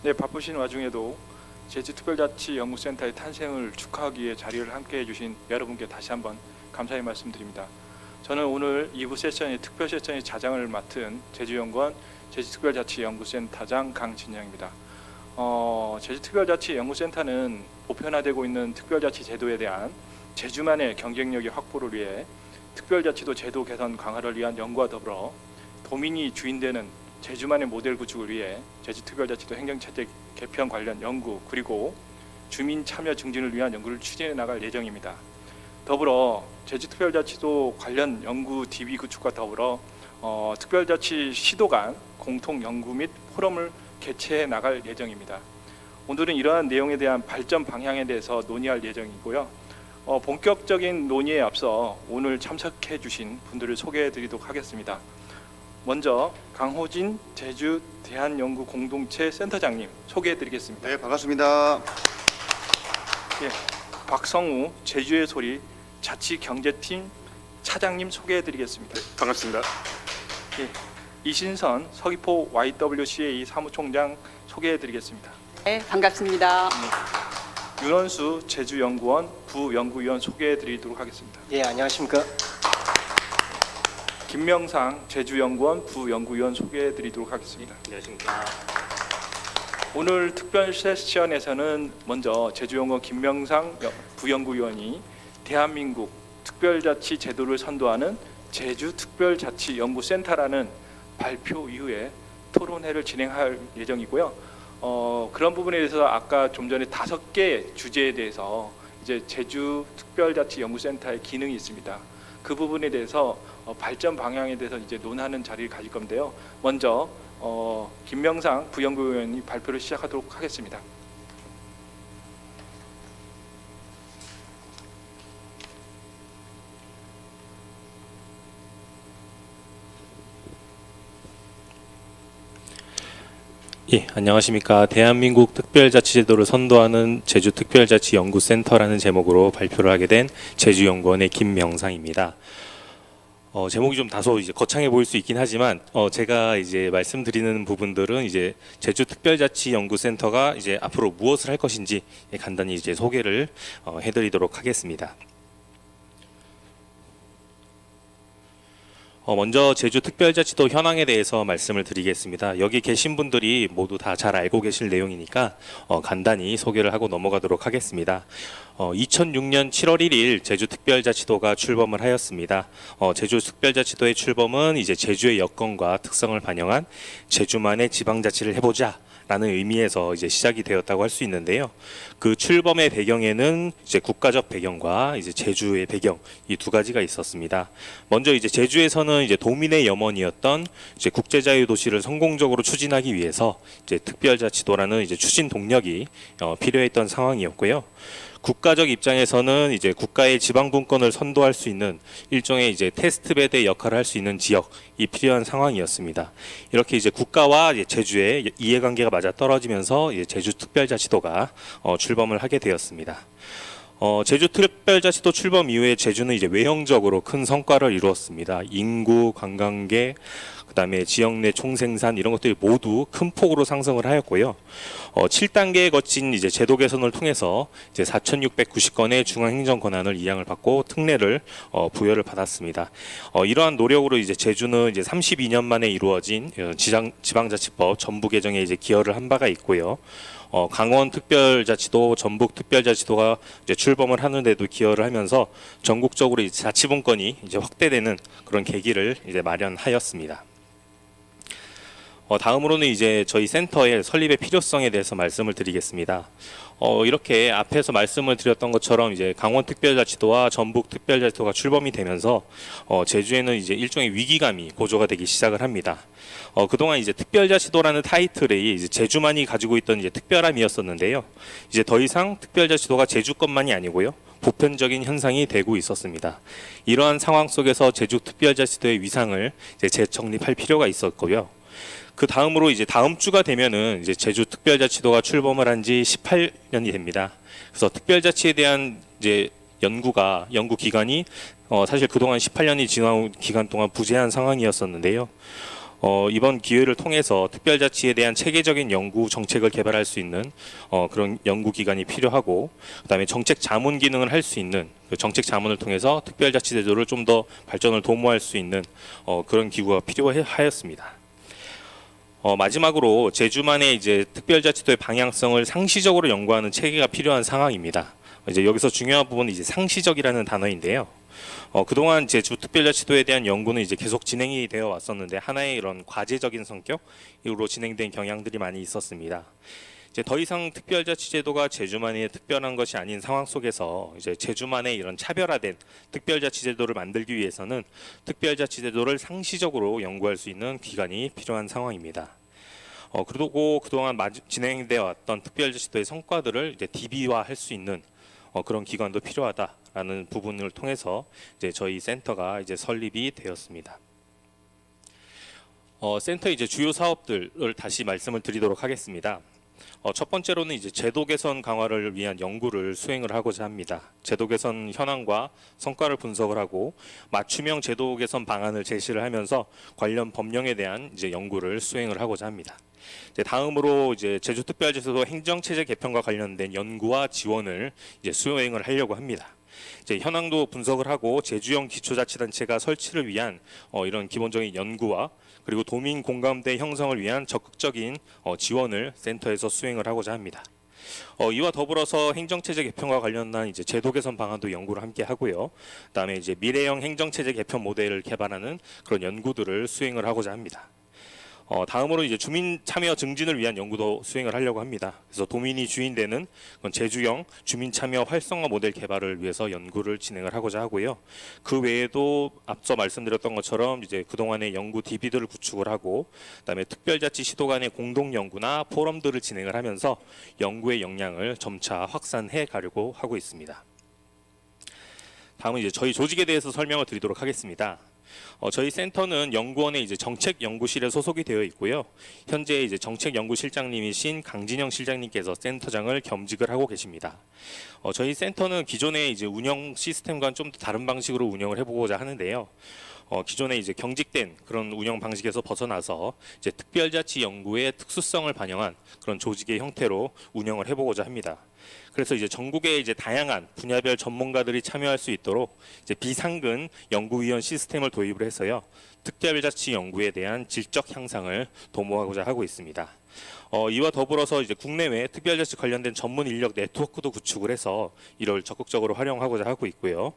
네, 바쁘신 와중에도 제주특별자치연구센터의 탄생을 축하하기 위해 자리를 함께해 주신 여러분께 다시 한번 감사의 말씀드립니다. 저는 오늘 2부 세션의 특별 세션의 자장을 맡은 제주연구원 제주특별자치연구센터장 강진영입니다. 제주특별자치연구센터는 보편화되고 있는 특별자치 제도에 대한 제주만의 경쟁력의 확보를 위해 특별자치도 제도 개선 강화를 위한 연구와 더불어 도민이 주인되는 제주만의 모델 구축을 위해 제주특별자치도 행정체제 개편 관련 연구 그리고 주민 참여 증진을 위한 연구를 추진해 나갈 예정입니다. 더불어 제주특별자치도 관련 연구 DB 구축과 더불어 특별자치 시도 간 공통 연구 및 포럼을 개최해 나갈 예정입니다. 오늘은 이러한 내용에 대한 발전 방향에 대해서 논의할 예정이고요. 본격적인 논의에 앞서 오늘 참석해 주신 분들을 소개해 드리도록 하겠습니다. 먼저 강호진 제주 대한연구 공동체 센터장님 소개해 드리겠습니다. 네, 반갑습니다. 예, 박성우 제주의 소리 자치경제팀 차장님 소개해 드리겠습니다. 네, 반갑습니다. 예, 이신선 서귀포 YWCA 사무총장 소개해 드리겠습니다. 네, 반갑습니다. 윤원수 제주연구원 부연구위원 소개해 드리도록 하겠습니다. 예, 안녕하십니까. 김명상 제주연구원 부연구위원 소개해 드리도록 하겠습니다. 안녕하십니까. 오늘 특별 세션에서는 먼저 제주연구원 김명상 부연구위원이 대한민국 특별자치 제도를 선도하는 제주특별자치연구센터라는 발표 이후에 토론회를 진행할 예정이고요. 그런 부분에 대해서 아까 좀 전에 5개 주제에 대해서 이제 제주특별자치연구센터의 기능이 있습니다. 그 부분에 대해서 발전 방향에 대해서 이제 논하는 자리를 가질 건데요. 먼저 김명상 부연구위원이 발표를 시작하도록 하겠습니다. 예, 안녕하십니까. 대한민국 특별자치제도를 선도하는 제주특별자치연구센터라는 제목으로 발표를 하게 된 제주연구원의 김명상입니다. 제목이 좀 다소 이제 거창해 보일 수 있긴 하지만 제가 이제 말씀드리는 부분들은 이제 제주특별자치연구센터가 이제 앞으로 무엇을 할 것인지 간단히 이제 소개를 해드리도록 하겠습니다. 먼저 제주특별자치도 현황에 대해서 말씀을 드리겠습니다. 여기 계신 분들이 모두 다 잘 알고 계실 내용이니까 간단히 소개를 하고 넘어가도록 하겠습니다. 2006년 7월 1일 제주특별자치도가 출범을 하였습니다. 제주특별자치도의 출범은 이제 제주의 여건과 특성을 반영한 제주만의 지방자치를 해보자 라는 의미에서 이제 시작이 되었다고 할 수 있는데요. 그 출범의 배경에는 이제 국가적 배경과 이제 제주의 배경 이 두 가지가 있었습니다. 먼저 이제 제주에서는 이제 도민의 염원이었던 이제 국제자유도시를 성공적으로 추진하기 위해서 이제 특별자치도라는 이제 추진 동력이 필요했던 상황이었고요. 국가적 입장에서는 이제 국가의 지방분권을 선도할 수 있는 일종의 이제 테스트베드의 역할을 할 수 있는 지역이 필요한 상황이었습니다. 이렇게 이제 국가와 이제 제주의 이해관계가 맞아 떨어지면서 이제 제주특별자치도가 출범을 하게 되었습니다. 제주특별자치도 출범 이후에 제주는 이제 외형적으로 큰 성과를 이루었습니다. 인구, 관광객, 그다음에 지역 내 총생산 이런 것들이 모두 큰 폭으로 상승을 하였고요. 7단계에 거친 이제 제도 개선을 통해서 이제 4,690건의 중앙행정 권한을 이양을 받고 특례를 부여를 받았습니다. 이러한 노력으로 이제 제주는 이제 32년 만에 이루어진 지방자치법 전부 개정에 이제 기여를 한 바가 있고요. 강원특별자치도, 전북특별자치도가 이제 출범을 하는데도 기여를 하면서 전국적으로 이제 자치분권이 이제 확대되는 그런 계기를 이제 마련하였습니다. 다음으로는 이제 저희 센터의 설립의 필요성에 대해서 말씀을 드리겠습니다. 이렇게 앞에서 말씀을 드렸던 것처럼 이제 강원특별자치도와 전북특별자치도가 출범이 되면서 제주에는 이제 일종의 위기감이 고조가 되기 시작을 합니다. 그동안 이제 특별자치도라는 타이틀이 이제 제주만이 가지고 있던 이제 특별함이었었는데요. 이제 더 이상 특별자치도가 제주 것만이 아니고요. 보편적인 현상이 되고 있었습니다. 이러한 상황 속에서 제주특별자치도의 위상을 이제 재정립할 필요가 있었고요. 그 다음으로 이제 다음 주가 되면은 이제 제주특별자치도가 출범을 한 지 18년이 됩니다. 그래서 특별자치에 대한 이제 연구 기간이 사실 그동안 18년이 지난 기간 동안 부재한 상황이었었는데요. 이번 기회를 통해서 특별자치에 대한 체계적인 연구 정책을 개발할 수 있는 그런 연구 기관이 필요하고, 그다음에 정책 자문 기능을 할 수 있는 그 정책 자문을 통해서 특별자치 제도를 좀 더 발전을 도모할 수 있는 그런 기구가 필요하였습니다. 마지막으로 제주만의 이제 특별자치도의 방향성을 상시적으로 연구하는 체계가 필요한 상황입니다. 이제 여기서 중요한 부분은 이제 상시적이라는 단어인데요. 그동안 제주 특별자치도에 대한 연구는 이제 계속 진행이 되어 왔었는데 하나의 이런 과제적인 성격으로 진행된 경향들이 많이 있었습니다. 이제 더 이상 특별자치제도가 제주만의 특별한 것이 아닌 상황 속에서 이제 제주만의 이런 차별화된 특별자치제도를 만들기 위해서는 특별자치제도를 상시적으로 연구할 수 있는 기관이 필요한 상황입니다. 그리고 그동안 진행되어 왔던 특별자치도의 성과들을 이제 DB화할 수 있는 그런 기관도 필요하다라는 부분을 통해서 이제 저희 센터가 이제 설립이 되었습니다. 센터 이제 주요 사업들을 다시 말씀을 드리도록 하겠습니다. 첫 번째로는 이제 제도 개선 강화를 위한 연구를 수행을 하고자 합니다. 제도 개선 현황과 성과를 분석을 하고 맞춤형 제도 개선 방안을 제시를 하면서 관련 법령에 대한 이제 연구를 수행을 하고자 합니다. 이제 다음으로 이제 제주특별자치도 행정체제 개편과 관련된 연구와 지원을 이제 수행을 하려고 합니다. 이제 현황도 분석을 하고 제주형 기초자치단체가 설치를 위한 이런 기본적인 연구와 그리고 도민 공감대 형성을 위한 적극적인 지원을 센터에서 수행을 하고자 합니다. 이와 더불어서 행정체제 개편과 관련한 이제 제도 개선 방안도 연구를 함께 하고요. 그다음에 이제 미래형 행정체제 개편 모델을 개발하는 그런 연구들을 수행을 하고자 합니다. 다음으로 이제 주민 참여 증진을 위한 연구도 수행을 하려고 합니다. 그래서 도민이 주인되는 그런 제주형 주민 참여 활성화 모델 개발을 위해서 연구를 진행을 하고자 하고요. 그 외에도 앞서 말씀드렸던 것처럼 이제 그동안의 연구 DB들을 구축을 하고, 그다음에 특별자치 시도 간의 공동 연구나 포럼들을 진행을 하면서 연구의 역량을 점차 확산해 가려고 하고 있습니다. 다음은 이제 저희 조직에 대해서 설명을 드리도록 하겠습니다. 저희 센터는 연구원의 이제 정책연구실에 소속이 되어 있고요. 현재 이제 정책연구실장님이신 강진영 실장님께서 센터장을 겸직을 하고 계십니다. 저희 센터는 기존의 이제 운영 시스템과는 좀 다른 방식으로 운영을 해보고자 하는데요. 기존의 이제 경직된 그런 운영 방식에서 벗어나서 이제 특별자치 연구의 특수성을 반영한 그런 조직의 형태로 운영을 해보고자 합니다. 그래서 이제 전국의 이제 다양한 분야별 전문가들이 참여할 수 있도록 이제 비상근 연구위원 시스템을 도입을 해서요, 특별자치 연구에 대한 질적 향상을 도모하고자 하고 있습니다. 이와 더불어서 이제 국내외 특별자치 관련된 전문 인력 네트워크도 구축을 해서 이를 적극적으로 활용하고자 하고 있고요.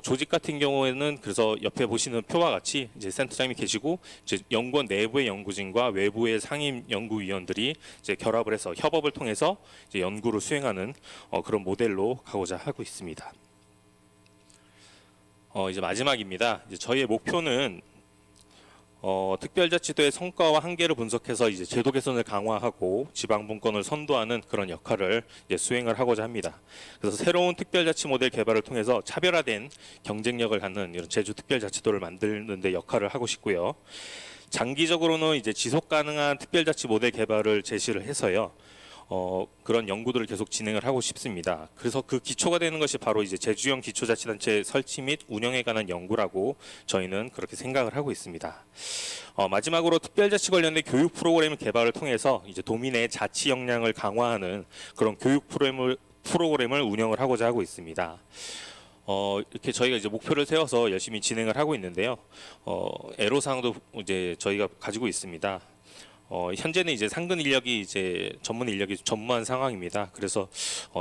조직 같은 경우에는 그래서 옆에 보시는 표와 같이 이제 센터장님이 계시고 이제 연구원 내부의 연구진과 외부의 상임 연구위원들이 이제 결합을 해서 협업을 통해서 이제 연구를 수행하는 그런 모델로 가고자 하고 있습니다. 이제 마지막입니다. 이제 저희의 목표는 특별자치도의 성과와 한계를 분석해서 이제 제도 개선을 강화하고 지방분권을 선도하는 그런 역할을 이제 수행을 하고자 합니다. 그래서 새로운 특별자치 모델 개발을 통해서 차별화된 경쟁력을 갖는 이런 제주 특별자치도를 만드는 데 역할을 하고 싶고요. 장기적으로는 이제 지속 가능한 특별자치 모델 개발을 제시를 해서요, 그런 연구들을 계속 진행을 하고 싶습니다. 그래서 그 기초가 되는 것이 바로 이제 제주형 기초자치단체 설치 및 운영에 관한 연구라고 저희는 그렇게 생각을 하고 있습니다. 마지막으로 특별자치 관련된 교육 프로그램 개발을 통해서 이제 도민의 자치 역량을 강화하는 그런 교육 프로그램을 운영을 하고자 하고 있습니다. 이렇게 저희가 이제 목표를 세워서 열심히 진행을 하고 있는데요. 애로사항도 이제 저희가 가지고 있습니다. 현재는 이제 상근 인력이 이제 전문 인력이 전무한 상황입니다. 그래서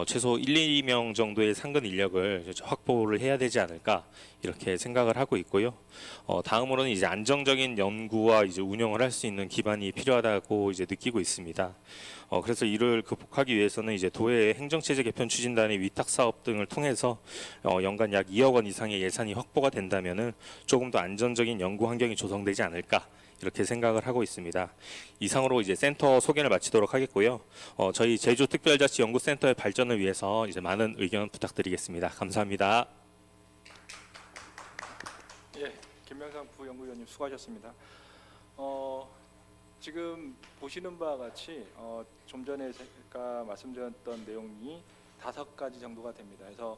최소 1, 2명 정도의 상근 인력을 확보를 해야 되지 않을까 이렇게 생각을 하고 있고요. 다음으로는 이제 안정적인 연구와 이제 운영을 할 수 있는 기반이 필요하다고 이제 느끼고 있습니다. 그래서 이를 극복하기 위해서는 이제 도의 행정체제 개편 추진단의 위탁 사업 등을 통해서 연간 약 2억 원 이상의 예산이 확보가 된다면은 조금 더 안정적인 연구 환경이 조성되지 않을까 이렇게 생각을 하고 있습니다. 이상으로 이제 센터 소개를 마치도록 하겠고요. 저희 제주특별자치연구센터의 발전을 위해서 이제 많은 의견 부탁드리겠습니다. 감사합니다. 예, 김명상 부연구위원님 수고하셨습니다. 지금 보시는 바와 같이 좀 전에 제가 말씀드렸던 내용이 5가지 정도가 됩니다. 그래서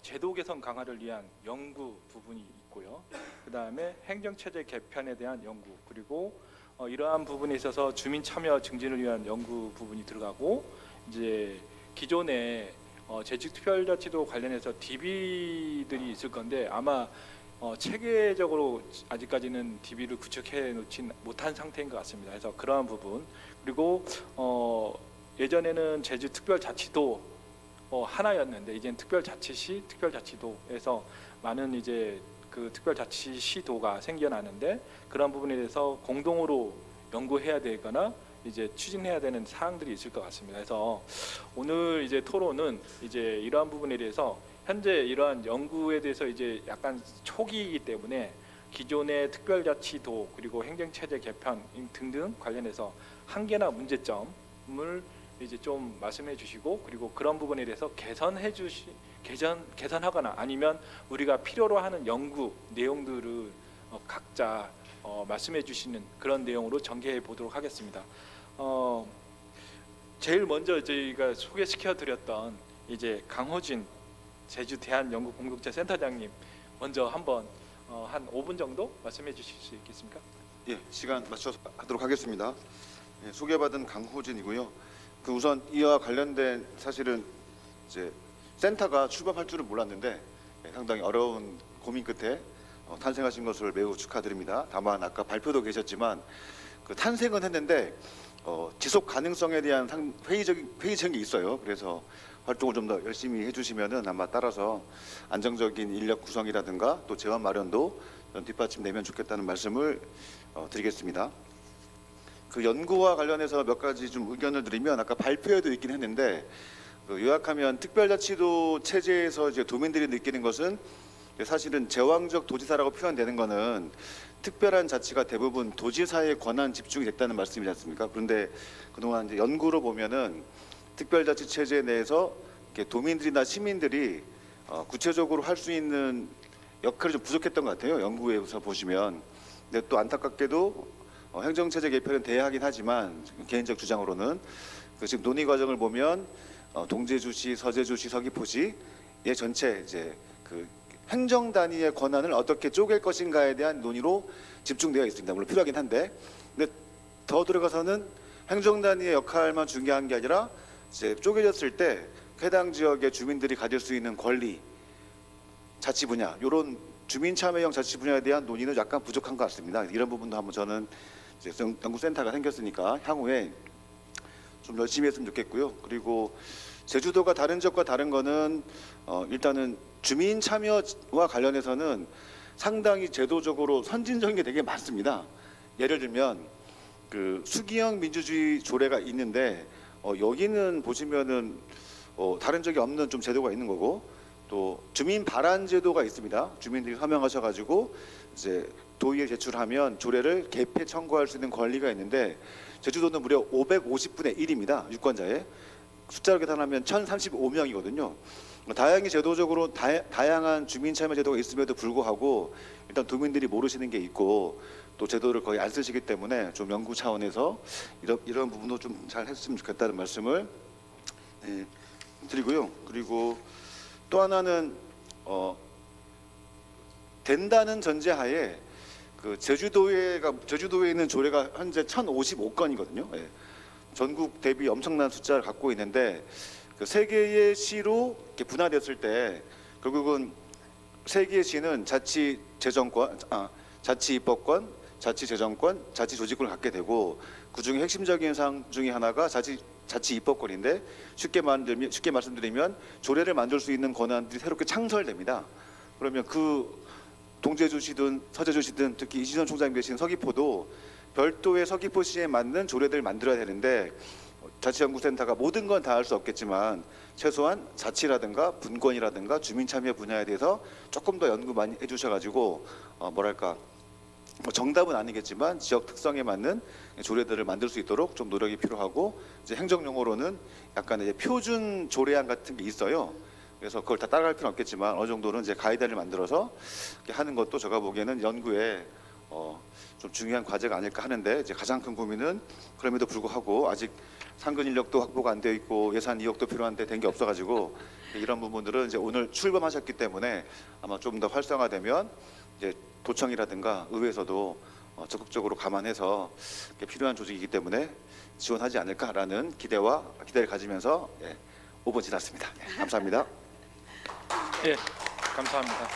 제도 개선 강화를 위한 연구 부분이 있고요. 그 다음에 행정체제 개편에 대한 연구, 그리고 이러한 부분에 있어서 주민 참여 증진을 위한 연구 부분이 들어가고, 이제 기존에 재직특별자치도 관련해서 DB들이 있을 건데 아마 체계적으로 아직까지는 DB를 구축해 놓진 못한 상태인 것 같습니다. 그래서 그러한 부분, 그리고 예전에는 제주특별자치도 하나였는데 이제는 특별자치시, 특별자치도에서 많은 이제 그 특별자치시도가 생겨나는데, 그런 부분에 대해서 공동으로 연구해야 되거나 이제 추진해야 되는 사항들이 있을 것 같습니다. 그래서 오늘 이제 토론은 이제 이러한 부분에 대해서 현재 이러한 연구에 대해서 이제 약간 초기이기 때문에 기존의 특별자치도 그리고 행정체제 개편 등등 관련해서 한계나 문제점을 이제 좀 말씀해 주시고, 그리고 그런 부분에 대해서 개선하거나 아니면 우리가 필요로 하는 연구 내용들을 각자 말씀해 주시는 그런 내용으로 전개해 보도록 하겠습니다. 제일 먼저 저희가 소개시켜 드렸던 이제 강호진 제주 대한연구공동체 센터장님 먼저 한번 한 5분 정도 말씀해 주실 수 있겠습니까? 예, 시간 맞춰서 하도록 하겠습니다. 예, 소개받은 강호진이고요. 그 우선 이와 관련된 사실은 이제 센터가 출범할 줄은 몰랐는데 상당히 어려운 고민 끝에 탄생하신 것을 매우 축하드립니다. 다만 아까 발표도 계셨지만 그 탄생은 했는데 지속 가능성에 대한 회의적인 게 있어요. 그래서 활동을 좀 더 열심히 해주시면은 아마 따라서 안정적인 인력 구성이라든가 또 재원 마련도 뒷받침되면 좋겠다는 말씀을 드리겠습니다. 그 연구와 관련해서 몇 가지 좀 의견을 드리면 아까 발표에도 있긴 했는데 요약하면 특별자치도 체제에서 이제 도민들이 느끼는 것은 사실은 제왕적 도지사라고 표현되는 것은 특별한 자치가 대부분 도지사의 권한 집중이 됐다는 말씀이지 않습니까? 그런데 그동안 이제 연구로 보면은 특별자치 체제 내에서 이렇게 도민들이나 시민들이 구체적으로 할 수 있는 역할이 좀 부족했던 것 같아요. 연구에서 보시면. 근데 또 안타깝게도 행정체제 개편은 돼야 하긴 하지만 개인적 주장으로는 그 지금 논의 과정을 보면 동제주시, 서제주시, 서귀포시의 전체 이제 그 행정 단위의 권한을 어떻게 쪼갤 것인가에 대한 논의로 집중되어 있습니다. 물론 필요하긴 한데, 근데 더 들어가서는 행정 단위의 역할만 중요한 게 아니라 이제 쪼개졌을 때 해당 지역의 주민들이 가질 수 있는 권리, 자치 분야, 이런 주민 참여형 자치 분야에 대한 논의는 약간 부족한 것 같습니다. 이런 부분도 한번 저는 이제 연구센터가 생겼으니까 향후에 좀 열심히 했으면 좋겠고요. 그리고 제주도가 다른 지역과 다른 거는 일단은 주민 참여와 관련해서는 상당히 제도적으로 선진적인 게 되게 많습니다. 예를 들면 그 수기형 민주주의 조례가 있는데 여기는 보시면은 다른 적이 없는 좀 제도가 있는 거고, 또 주민 발안 제도가 있습니다. 주민들이 서명하셔가지고 이제 도의에 제출하면 조례를 개폐 청구할 수 있는 권리가 있는데 제주도는 무려 550분의 1입니다. 유권자의 숫자로 계산하면 1,035명이거든요. 다양히 제도적으로 다양한 주민 참여 제도가 있음에도 불구하고 일단 도민들이 모르시는 게 있고 또 제도를 거의 안 쓰시기 때문에 좀 연구 차원에서 이런 부분도 좀 잘 했으면 좋겠다는 말씀을 드리고요. 그리고 또 하나는 된다는 전제하에 그 제주도에 있는 조례가 현재 1,055건이거든요. 예. 전국 대비 엄청난 숫자를 갖고 있는데 그 세 개의 시로 이렇게 분화됐을 때 결국은 세 개의 시는 자치 재정권, 자치 입법권, 자치 재정권, 자치 조직권을 갖게 되고 그 중에 핵심적인 사항 중에 하나가 자치 입법권인데 쉽게 말씀드리면 조례를 만들 수 있는 권한들이 새롭게 창설됩니다. 그러면 그 동제주시든 서제주시든 특히 이진원 총장님 계신 서귀포도 별도의 서귀포시에 맞는 조례들을 만들어야 되는데 자치연구센터가 모든 건 다 할 수 없겠지만 최소한 자치라든가 분권이라든가 주민참여 분야에 대해서 조금 더 연구 많이 해주셔가지고 뭐랄까 정답은 아니겠지만 지역 특성에 맞는 조례들을 만들 수 있도록 좀 노력이 필요하고, 이제 행정용어로는 약간 이제 표준 조례안 같은 게 있어요. 그래서 그걸 다 따라갈 필요는 없겠지만 어느 정도는 이제 가이드를 만들어서 이렇게 하는 것도 제가 보기에는 연구에 좀 중요한 과제가 아닐까 하는데 이제 가장 큰 고민은 그럼에도 불구하고 아직 상근 인력도 확보가 안 되어 있고 예산 2억도 필요한데 된 게 없어가지고 이런 부분들은 이제 오늘 출범하셨기 때문에 아마 좀 더 활성화되면 이제 도청이라든가 의회에서도 적극적으로 감안해서 필요한 조직이기 때문에 지원하지 않을까라는 기대를 가지면서 5분 지났습니다. 감사합니다. 예, 감사합니다.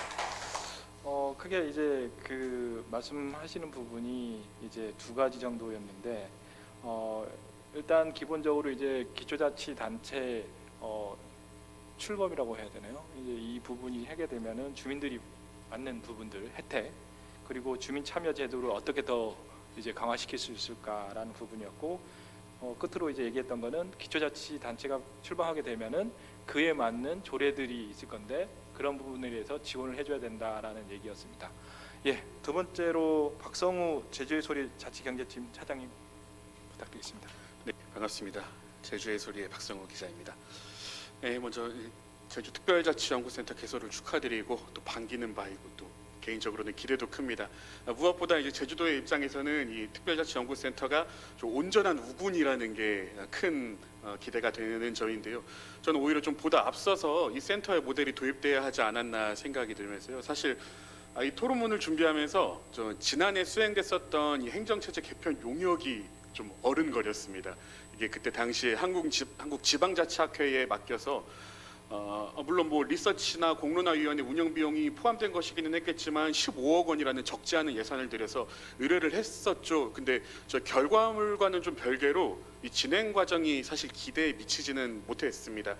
크게 이제 그 말씀하시는 부분이 이제 두 가지 정도였는데, 일단 기본적으로 이제 기초자치단체 출범이라고 해야 되나요? 이제 이 부분이 해결되면은 주민들이 받는 부분들 혜택, 그리고 주민 참여 제도를 어떻게 더 이제 강화시킬 수 있을까라는 부분이었고, 끝으로 이제 얘기했던 거는 기초자치단체가 출범하게 되면은 그에 맞는 조례들이 있을 건데 그런 부분에 대해서 지원을 해줘야 된다라는 얘기였습니다. 예, 두 번째로 박성우 제주의 소리 자치경제팀 차장님 부탁드리겠습니다. 네, 반갑습니다. 제주의 소리의 박성호 기자입니다. 네, 먼저 제주특별자치연구센터 개소를 축하드리고 또 반기는 바이고 또 개인적으로는 기대도 큽니다. 무엇보다 이제 제주도의 입장에서는 이 특별자치연구센터가 좀 온전한 우군이라는 게 큰 기대가 되는 점인데요. 저는 오히려 좀 보다 앞서서 이 센터의 모델이 도입돼야 하지 않았나 생각이 들면서요. 사실 이 토론문을 준비하면서 지난해 수행됐었던 이 행정체제 개편 용역이 좀 어른거렸습니다. 이게 그때 당시에 한국지방자치학회에 맡겨서 물론 뭐 리서치나 공론화위원회 운영 비용이 포함된 것이기는 했겠지만 15억 원이라는 적지 않은 예산을 들여서 의뢰를 했었죠. 근데 저 결과물과는 좀 별개로 이 진행 과정이 사실 기대에 미치지는 못했습니다.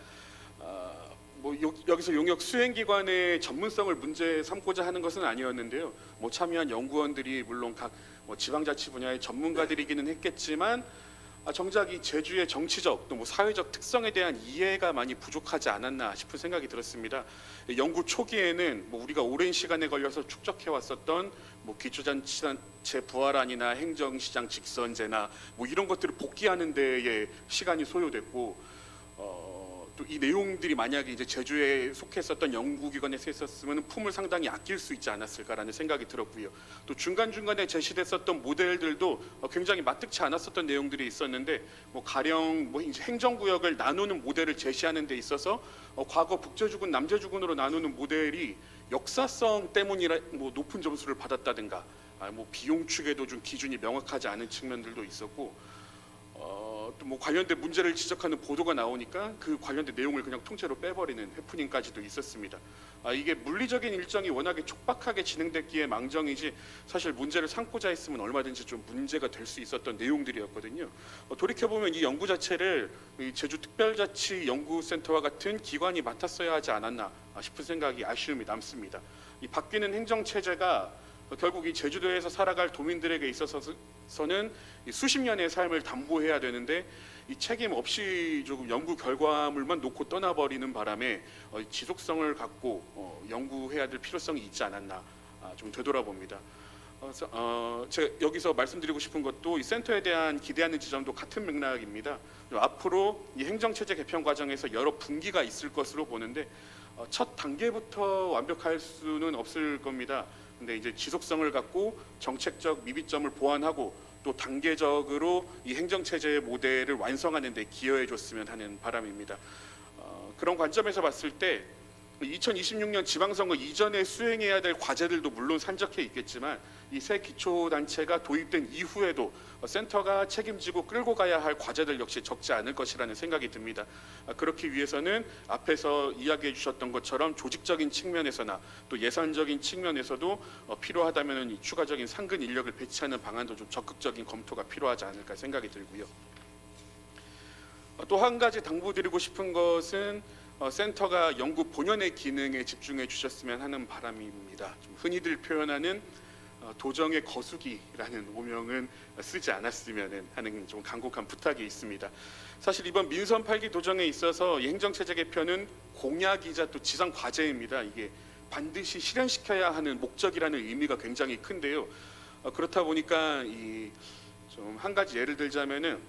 여기서 용역 수행기관의 전문성을 문제 삼고자 하는 것은 아니었는데요. 뭐 참여한 연구원들이 물론 각 지방자치 분야의 전문가들이기는 했겠지만 정작 이 제주의 정치적 또 뭐 사회적 특성에 대한 이해가 많이 부족하지 않았나 싶은 생각이 들었습니다. 연구 초기에는 뭐 우리가 오랜 시간에 걸려서 축적해 왔었던 뭐 기초자치단체 부활안이나 행정시장 직선제나 뭐 이런 것들을 복귀하는 데에 시간이 소요됐고 또 이 내용들이 만약에 이제 제주에 속했었던 연구기관에서 했었으면 품을 상당히 아낄 수 있지 않았을까라는 생각이 들었고요. 또 중간중간에 제시됐었던 모델들도 굉장히 마뜩치 않았었던 내용들이 있었는데 뭐 가령 뭐 이제 행정구역을 나누는 모델을 제시하는 데 있어서 과거 북제주군 남제주군으로 나누는 모델이 역사성 때문이라 뭐 높은 점수를 받았다든가 뭐 비용 축에도 좀 기준이 명확하지 않은 측면들도 있었고 또 뭐 관련된 문제를 지적하는 보도가 나오니까 그 관련된 내용을 그냥 통째로 빼버리는 해프닝까지도 있었습니다. 이게 물리적인 일정이 워낙에 촉박하게 진행됐기에 망정이지 사실 문제를 삼고자 했으면 얼마든지 좀 문제가 될 수 있었던 내용들이었거든요. 돌이켜보면 이 연구 자체를 이 제주특별자치연구센터와 같은 기관이 맡았어야 하지 않았나 싶은 생각이 아쉬움이 남습니다. 이 바뀌는 행정체제가 결국 이 제주도에서 살아갈 도민들에게 있어서는 수십 년의 삶을 담보해야 되는데 이 책임 없이 조금 연구 결과물만 놓고 떠나버리는 바람에 지속성을 갖고 연구해야 될 필요성이 있지 않았나 좀 되돌아봅니다. 제가 여기서 말씀드리고 싶은 것도 이 센터에 대한 기대하는 지점도 같은 맥락입니다. 앞으로 이 행정체제 개편 과정에서 여러 분기가 있을 것으로 보는데 첫 단계부터 완벽할 수는 없을 겁니다. 근데 이제 지속성을 갖고 정책적 미비점을 보완하고 또 단계적으로 이 행정체제의 모델을 완성하는 데 기여해 줬으면 하는 바람입니다. 그런 관점에서 봤을 때 2026년 지방선거 이전에 수행해야 될 과제들도 물론 산적해 있겠지만 이 새 기초단체가 도입된 이후에도 센터가 책임지고 끌고 가야 할 과제들 역시 적지 않을 것이라는 생각이 듭니다. 그렇기 위해서는 앞에서 이야기해 주셨던 것처럼 조직적인 측면에서나 또 예산적인 측면에서도 필요하다면 이 추가적인 상근 인력을 배치하는 방안도 좀 적극적인 검토가 필요하지 않을까 생각이 들고요. 또 한 가지 당부드리고 싶은 것은 센터가 연구 본연의 기능에 집중해 주셨으면 하는 바람입니다. 좀 흔히들 표현하는 도정의 거수기라는 오명은 쓰지 않았으면 하는 좀 간곡한 부탁이 있습니다. 사실 이번 민선 8기 도정에 있어서 이 행정체제 개편은 공약이자 또 지상 과제입니다. 이게 반드시 실현시켜야 하는 목적이라는 의미가 굉장히 큰데요. 그렇다 보니까 좀 한 가지 예를 들자면은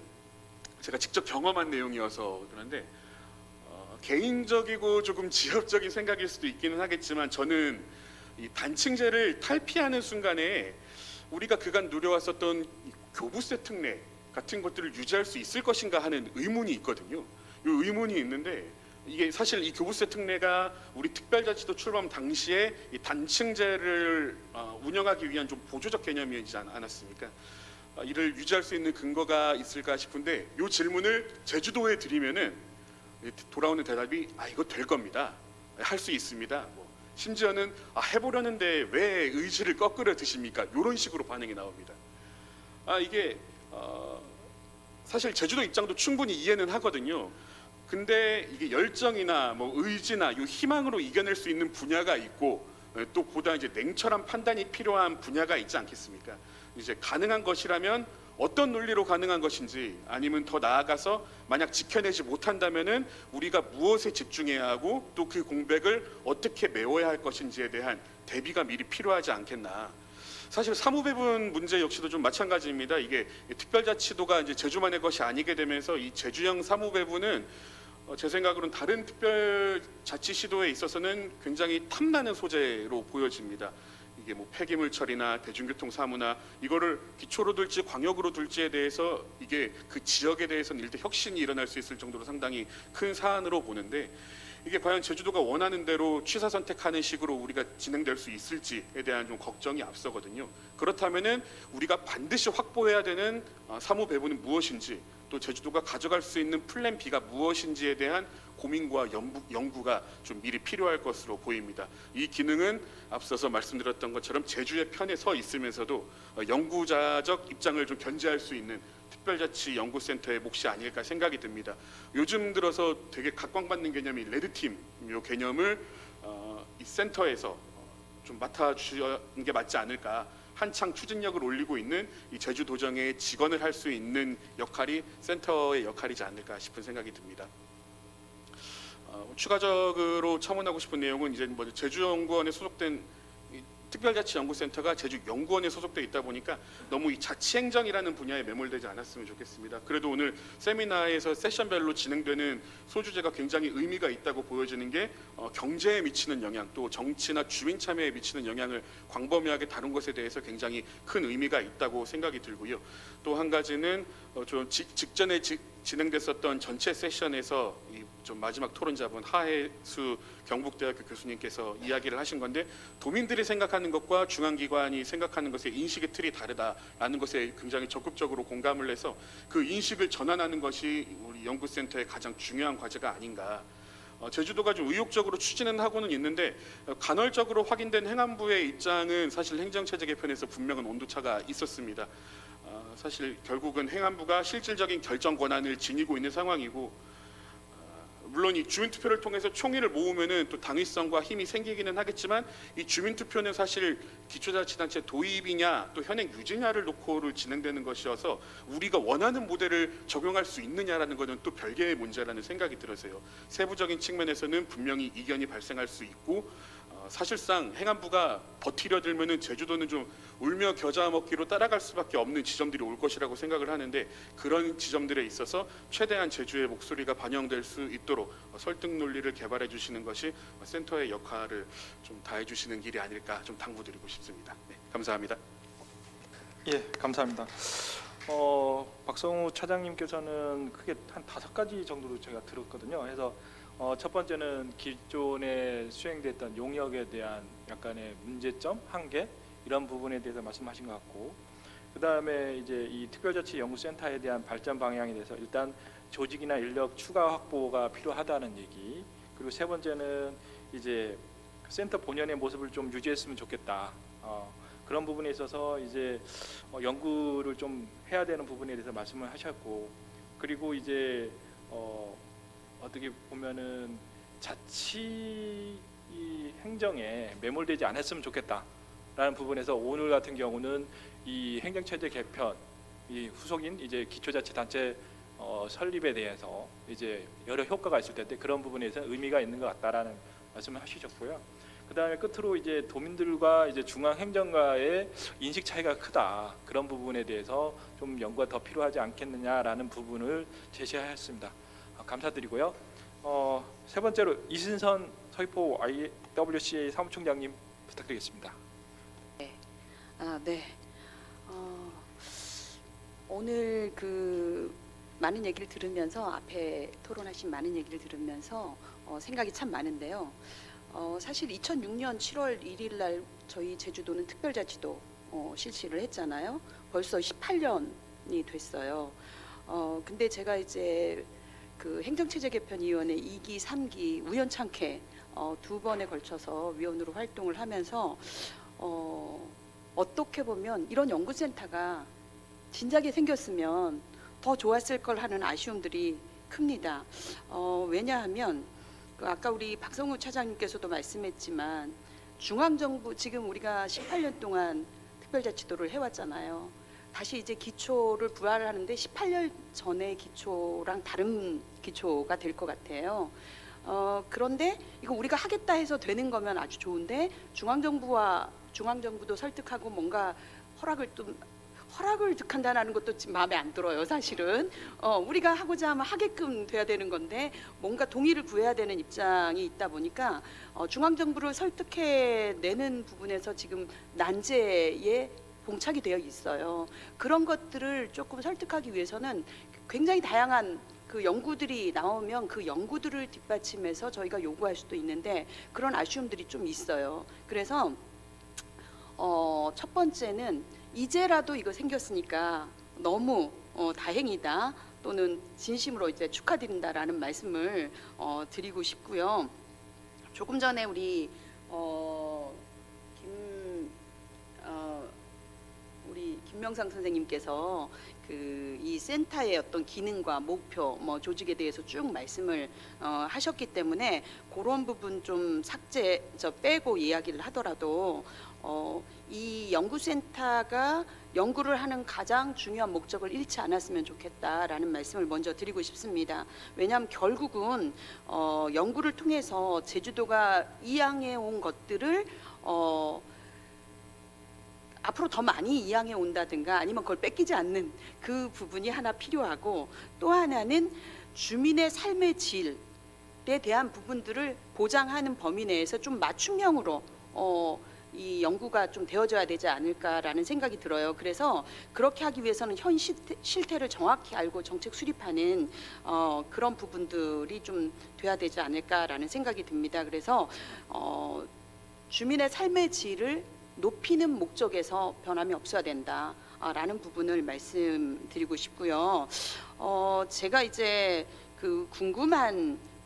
제가 직접 경험한 내용이어서 그런데 개인적이고 조금 지엽적인 생각일 수도 있기는 하겠지만 저는 이 단층제를 탈피하는 순간에 우리가 그간 누려왔었던 이 교부세 특례 같은 것들을 유지할 수 있을 것인가 하는 의문이 있거든요. 이 의문이 있는데 이게 사실 이 교부세 특례가 우리 특별자치도 출범 당시에 이 단층제를 운영하기 위한 좀 보조적 개념이지 않았습니까? 이를 유지할 수 있는 근거가 있을까 싶은데 이 질문을 제주도에 드리면은 돌아오는 대답이 이거 될 겁니다. 할 수 있습니다. 심지어는 해보려는데 왜 의지를 꺾으려 드십니까? 이런 식으로 반응이 나옵니다. 이게 사실 제주도 입장도 충분히 이해는 하거든요. 근데 이게 열정이나 의지나 이 희망으로 이겨낼 수 있는 분야가 있고 또 보다 이제 냉철한 판단이 필요한 분야가 있지 않겠습니까? 이제 가능한 것이라면 어떤 논리로 가능한 것인지 아니면 더 나아가서 만약 지켜내지 못한다면은 우리가 무엇에 집중해야 하고 또 그 공백을 어떻게 메워야 할 것인지에 대한 대비가 미리 필요하지 않겠나. 사실 사무배분 문제 역시도 좀 마찬가지입니다. 이게 특별자치도가 이제 제주만의 것이 아니게 되면서 이 제주형 사무배분은 제 생각으로는 다른 특별자치시도에 있어서는 굉장히 탐나는 소재로 보여집니다. 이게 폐기물 처리나 대중교통 사무나 이거를 기초로 둘지 광역으로 둘지에 대해서 이게 그 지역에 대해서는 일대 혁신이 일어날 수 있을 정도로 상당히 큰 사안으로 보는데 이게 과연 제주도가 원하는 대로 취사 선택하는 식으로 우리가 진행될 수 있을지에 대한 좀 걱정이 앞서거든요. 그렇다면은 우리가 반드시 확보해야 되는 사무 배분은 무엇인지 또 제주도가 가져갈 수 있는 플랜 B가 무엇인지에 대한 고민과 연구가 좀 미리 필요할 것으로 보입니다. 이 기능은 앞서서 말씀드렸던 것처럼 제주의 편에 서 있으면서도 연구자적 입장을 좀 견지할 수 있는 특별자치 연구센터의 몫이 아닐까 생각이 듭니다. 요즘 들어서 되게 각광받는 개념이 레드팀 이 개념을 이 센터에서 좀 맡아주는 게 맞지 않을까. 한창 추진력을 올리고 있는 이 제주도정의 직원을 할 수 있는 역할이 센터의 역할이지 않을까 싶은 생각이 듭니다. 추가적으로 첨언하고 싶은 내용은 이제 제주연구원에 소속된 특별자치연구센터가 제주연구원에 소속돼 있다 보니까 너무 이 자치행정이라는 분야에 매몰되지 않았으면 좋겠습니다. 그래도 오늘 세미나에서 세션별로 진행되는 소주제가 굉장히 의미가 있다고 보여지는 게 경제에 미치는 영향, 또 정치나 주민 참여에 미치는 영향을 광범위하게 다룬 것에 대해서 굉장히 큰 의미가 있다고 생각이 들고요. 또 한 가지는 좀 직전에 진행됐었던 전체 세션에서 좀 마지막 토론자분 하혜수 경북대학교 교수님께서 이야기를 하신 건데 도민들이 생각하는 것과 중앙기관이 생각하는 것의 인식의 틀이 다르다라는 것에 굉장히 적극적으로 공감을 해서 그 인식을 전환하는 것이 우리 연구센터의 가장 중요한 과제가 아닌가. 제주도가 좀 의욕적으로 추진은 하고는 있는데 간헐적으로 확인된 행안부의 입장은 사실 행정체제 개편에서 분명한 온도차가 있었습니다. 사실 결국은 행안부가 실질적인 결정 권한을 지니고 있는 상황이고 물론 이 주민투표를 통해서 총의를 모으면은 또 당위성과 힘이 생기기는 하겠지만 이 주민투표는 사실 기초자치단체 도입이냐 또 현행 유지냐를 놓고를 진행되는 것이어서 우리가 원하는 모델을 적용할 수 있느냐라는 것은 또 별개의 문제라는 생각이 들어서요. 세부적인 측면에서는 분명히 이견이 발생할 수 있고 사실상 행안부가 버티려 들면은 제주도는 좀 울며 겨자 먹기로 따라갈 수밖에 없는 지점들이 올 것이라고 생각을 하는데 그런 지점들에 있어서 최대한 제주의 목소리가 반영될 수 있도록 설득 논리를 개발해 주시는 것이 센터의 역할을 좀 다해 주시는 길이 아닐까 좀 당부드리고 싶습니다. 네, 감사합니다. 예, 감사합니다. 박성우 차장님께서는 크게 한 5가지 정도로 제가 들었거든요. 그래서 첫 번째는 기존에 수행됐던 용역에 대한 약간의 문제점, 한계 이런 부분에 대해서 말씀하신 것 같고, 그 다음에 이제 이 특별자치연구센터에 대한 발전 방향에 대해서 일단 조직이나 인력 추가 확보가 필요하다는 얘기, 그리고 세 번째는 이제 센터 본연의 모습을 좀 유지했으면 좋겠다. 그런 부분에 있어서 이제 연구를 좀 해야 되는 부분에 대해서 말씀을 하셨고, 그리고 이제 어떻게 보면은 자치 행정에 매몰되지 않았으면 좋겠다라는 부분에서 오늘 같은 경우는 이 행정체제 개편, 이 후속인 이제 기초자치단체 설립에 대해서 이제 여러 효과가 있을 텐데 그런 부분에서 의미가 있는 것 같다라는 말씀을 하시셨고요. 그 다음에 끝으로 이제 도민들과 이제 중앙행정과의 인식 차이가 크다, 그런 부분에 대해서 좀 연구가 더 필요하지 않겠느냐라는 부분을 제시하였습니다. 감사드리고요. 세 번째로 이순선 서귀포 IWCA 사무총장님 부탁드리겠습니다. 네. 오늘 많은 얘기를 들으면서 앞에 토론하신 많은 얘기를 들으면서 생각이 참 많은데요. 사실 2006년 7월 1일 날 저희 제주도는 특별자치도 실시를 했잖아요. 벌써 18년이 됐어요. 근데 제가 이제 행정체제 개편위원회 2기, 3기 우연찮게 두 번에 걸쳐서 위원으로 활동을 하면서 어떻게 보면 이런 연구센터가 진작에 생겼으면 더 좋았을 걸 하는 아쉬움들이 큽니다. 왜냐하면 아까 우리 박성우 차장님께서도 말씀했지만 중앙정부 지금 우리가 18년 동안 특별자치도를 해왔잖아요. 다시 이제 기초를 부활하는데 18년 전의 기초랑 다른 기초가 될 것 같아요. 그런데 이거 우리가 하겠다 해서 되는 거면 아주 좋은데 중앙정부도 설득하고 뭔가 허락을 득한다는 것도 지금 마음에 안 들어요. 사실은 우리가 하고자 하면 하게끔 돼야 되는 건데 뭔가 동의를 구해야 되는 입장이 있다 보니까 중앙정부를 설득해내는 부분에서 지금 난제에 봉착이 되어 있어요. 그런 것들을 조금 설득하기 위해서는 굉장히 다양한 연구들이 나오면 그 연구들을 뒷받침해서 저희가 요구할 수도 있는데 그런 아쉬움들이 좀 있어요. 그래서 첫 번째는 이제라도 이거 생겼으니까 너무 다행이다 또는 진심으로 이제 축하드린다라는 말씀을 드리고 싶고요. 조금 전에 우리 김명상 선생님께서 이 센터의 어떤 기능과 목표, 조직에 대해서 쭉 말씀을 하셨기 때문에 그런 부분 좀 빼고 이야기를 하더라도 이 연구센터가 연구를 하는 가장 중요한 목적을 잃지 않았으면 좋겠다라는 말씀을 먼저 드리고 싶습니다. 왜냐하면 결국은 연구를 통해서 제주도가 이양해 온 것들을 앞으로 더 많이 이양해 온다든가 아니면 그걸 뺏기지 않는 그 부분이 하나 필요하고 또 하나는 주민의 삶의 질에 대한 부분들을 보장하는 범위 내에서 좀 맞춤형으로 이 연구가 좀 되어져야 되지 않을까라는 생각이 들어요. 그래서 그렇게 하기 위해서는 현 실태를 정확히 알고 정책 수립하는 그런 부분들이 좀 돼야 되지 않을까라는 생각이 듭니다. 그래서 주민의 삶의 질을 높이는 목적에서 변함이 없어야 된다라는 부분을 말씀드리고 싶고요. 제가 이제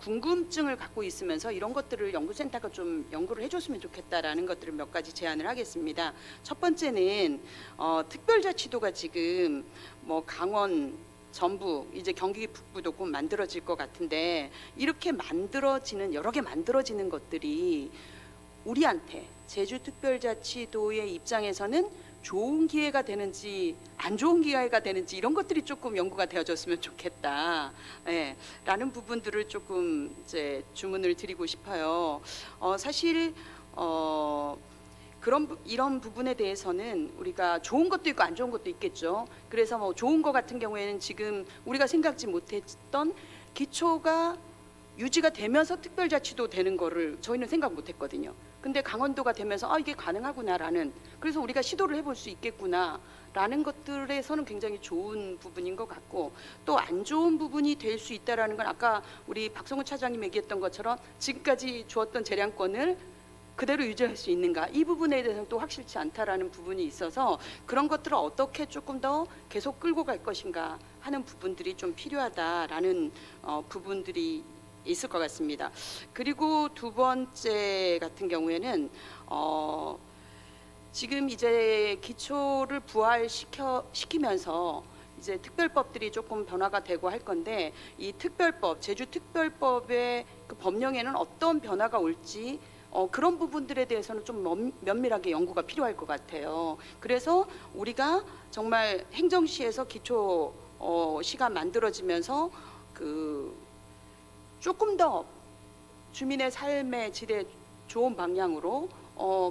궁금증을 갖고 있으면서 이런 것들을 연구센터가 좀 연구를 해줬으면 좋겠다라는 것들을 몇 가지 제안을 하겠습니다. 첫 번째는 특별자치도가 지금 강원, 전북, 이제 경기 북부도 곧 만들어질 것 같은데 이렇게 여러 개 만들어지는 것들이 우리한테 제주특별자치도의 입장에서는 좋은 기회가 되는지 안 좋은 기회가 되는지 이런 것들이 조금 연구가 되어졌으면 좋겠다. 라는 부분들을 조금 이제 주문을 드리고 싶어요. 사실 이런 부분에 대해서는 우리가 좋은 것도 있고 안 좋은 것도 있겠죠. 그래서 좋은 것 같은 경우에는 지금 우리가 생각지 못했던 기초가 유지가 되면서 특별자치도 되는 거를 저희는 생각 못했거든요. 근데 강원도가 되면서 이게 가능하구나라는, 그래서 우리가 시도를 해볼 수 있겠구나라는 것들에서는 굉장히 좋은 부분인 것 같고, 또 안 좋은 부분이 될 수 있다라는 건 아까 우리 박성우 차장님 얘기했던 것처럼 지금까지 주었던 재량권을 그대로 유지할 수 있는가, 이 부분에 대해서는 또 확실치 않다라는 부분이 있어서 그런 것들을 어떻게 조금 더 계속 끌고 갈 것인가 하는 부분들이 좀 필요하다라는 부분들이 있을 것 같습니다. 그리고 두 번째 같은 경우에는 지금 이제 기초를 부활시키면서 이제 특별법들이 조금 변화가 되고 할 건데, 이 특별법, 제주 특별법의 그 법령에는 어떤 변화가 올지 그런 부분들에 대해서는 좀 면밀하게 연구가 필요할 것 같아요. 그래서 우리가 정말 행정시에서 기초 시가 만들어지면서 조금 더 주민의 삶의 질에 좋은 방향으로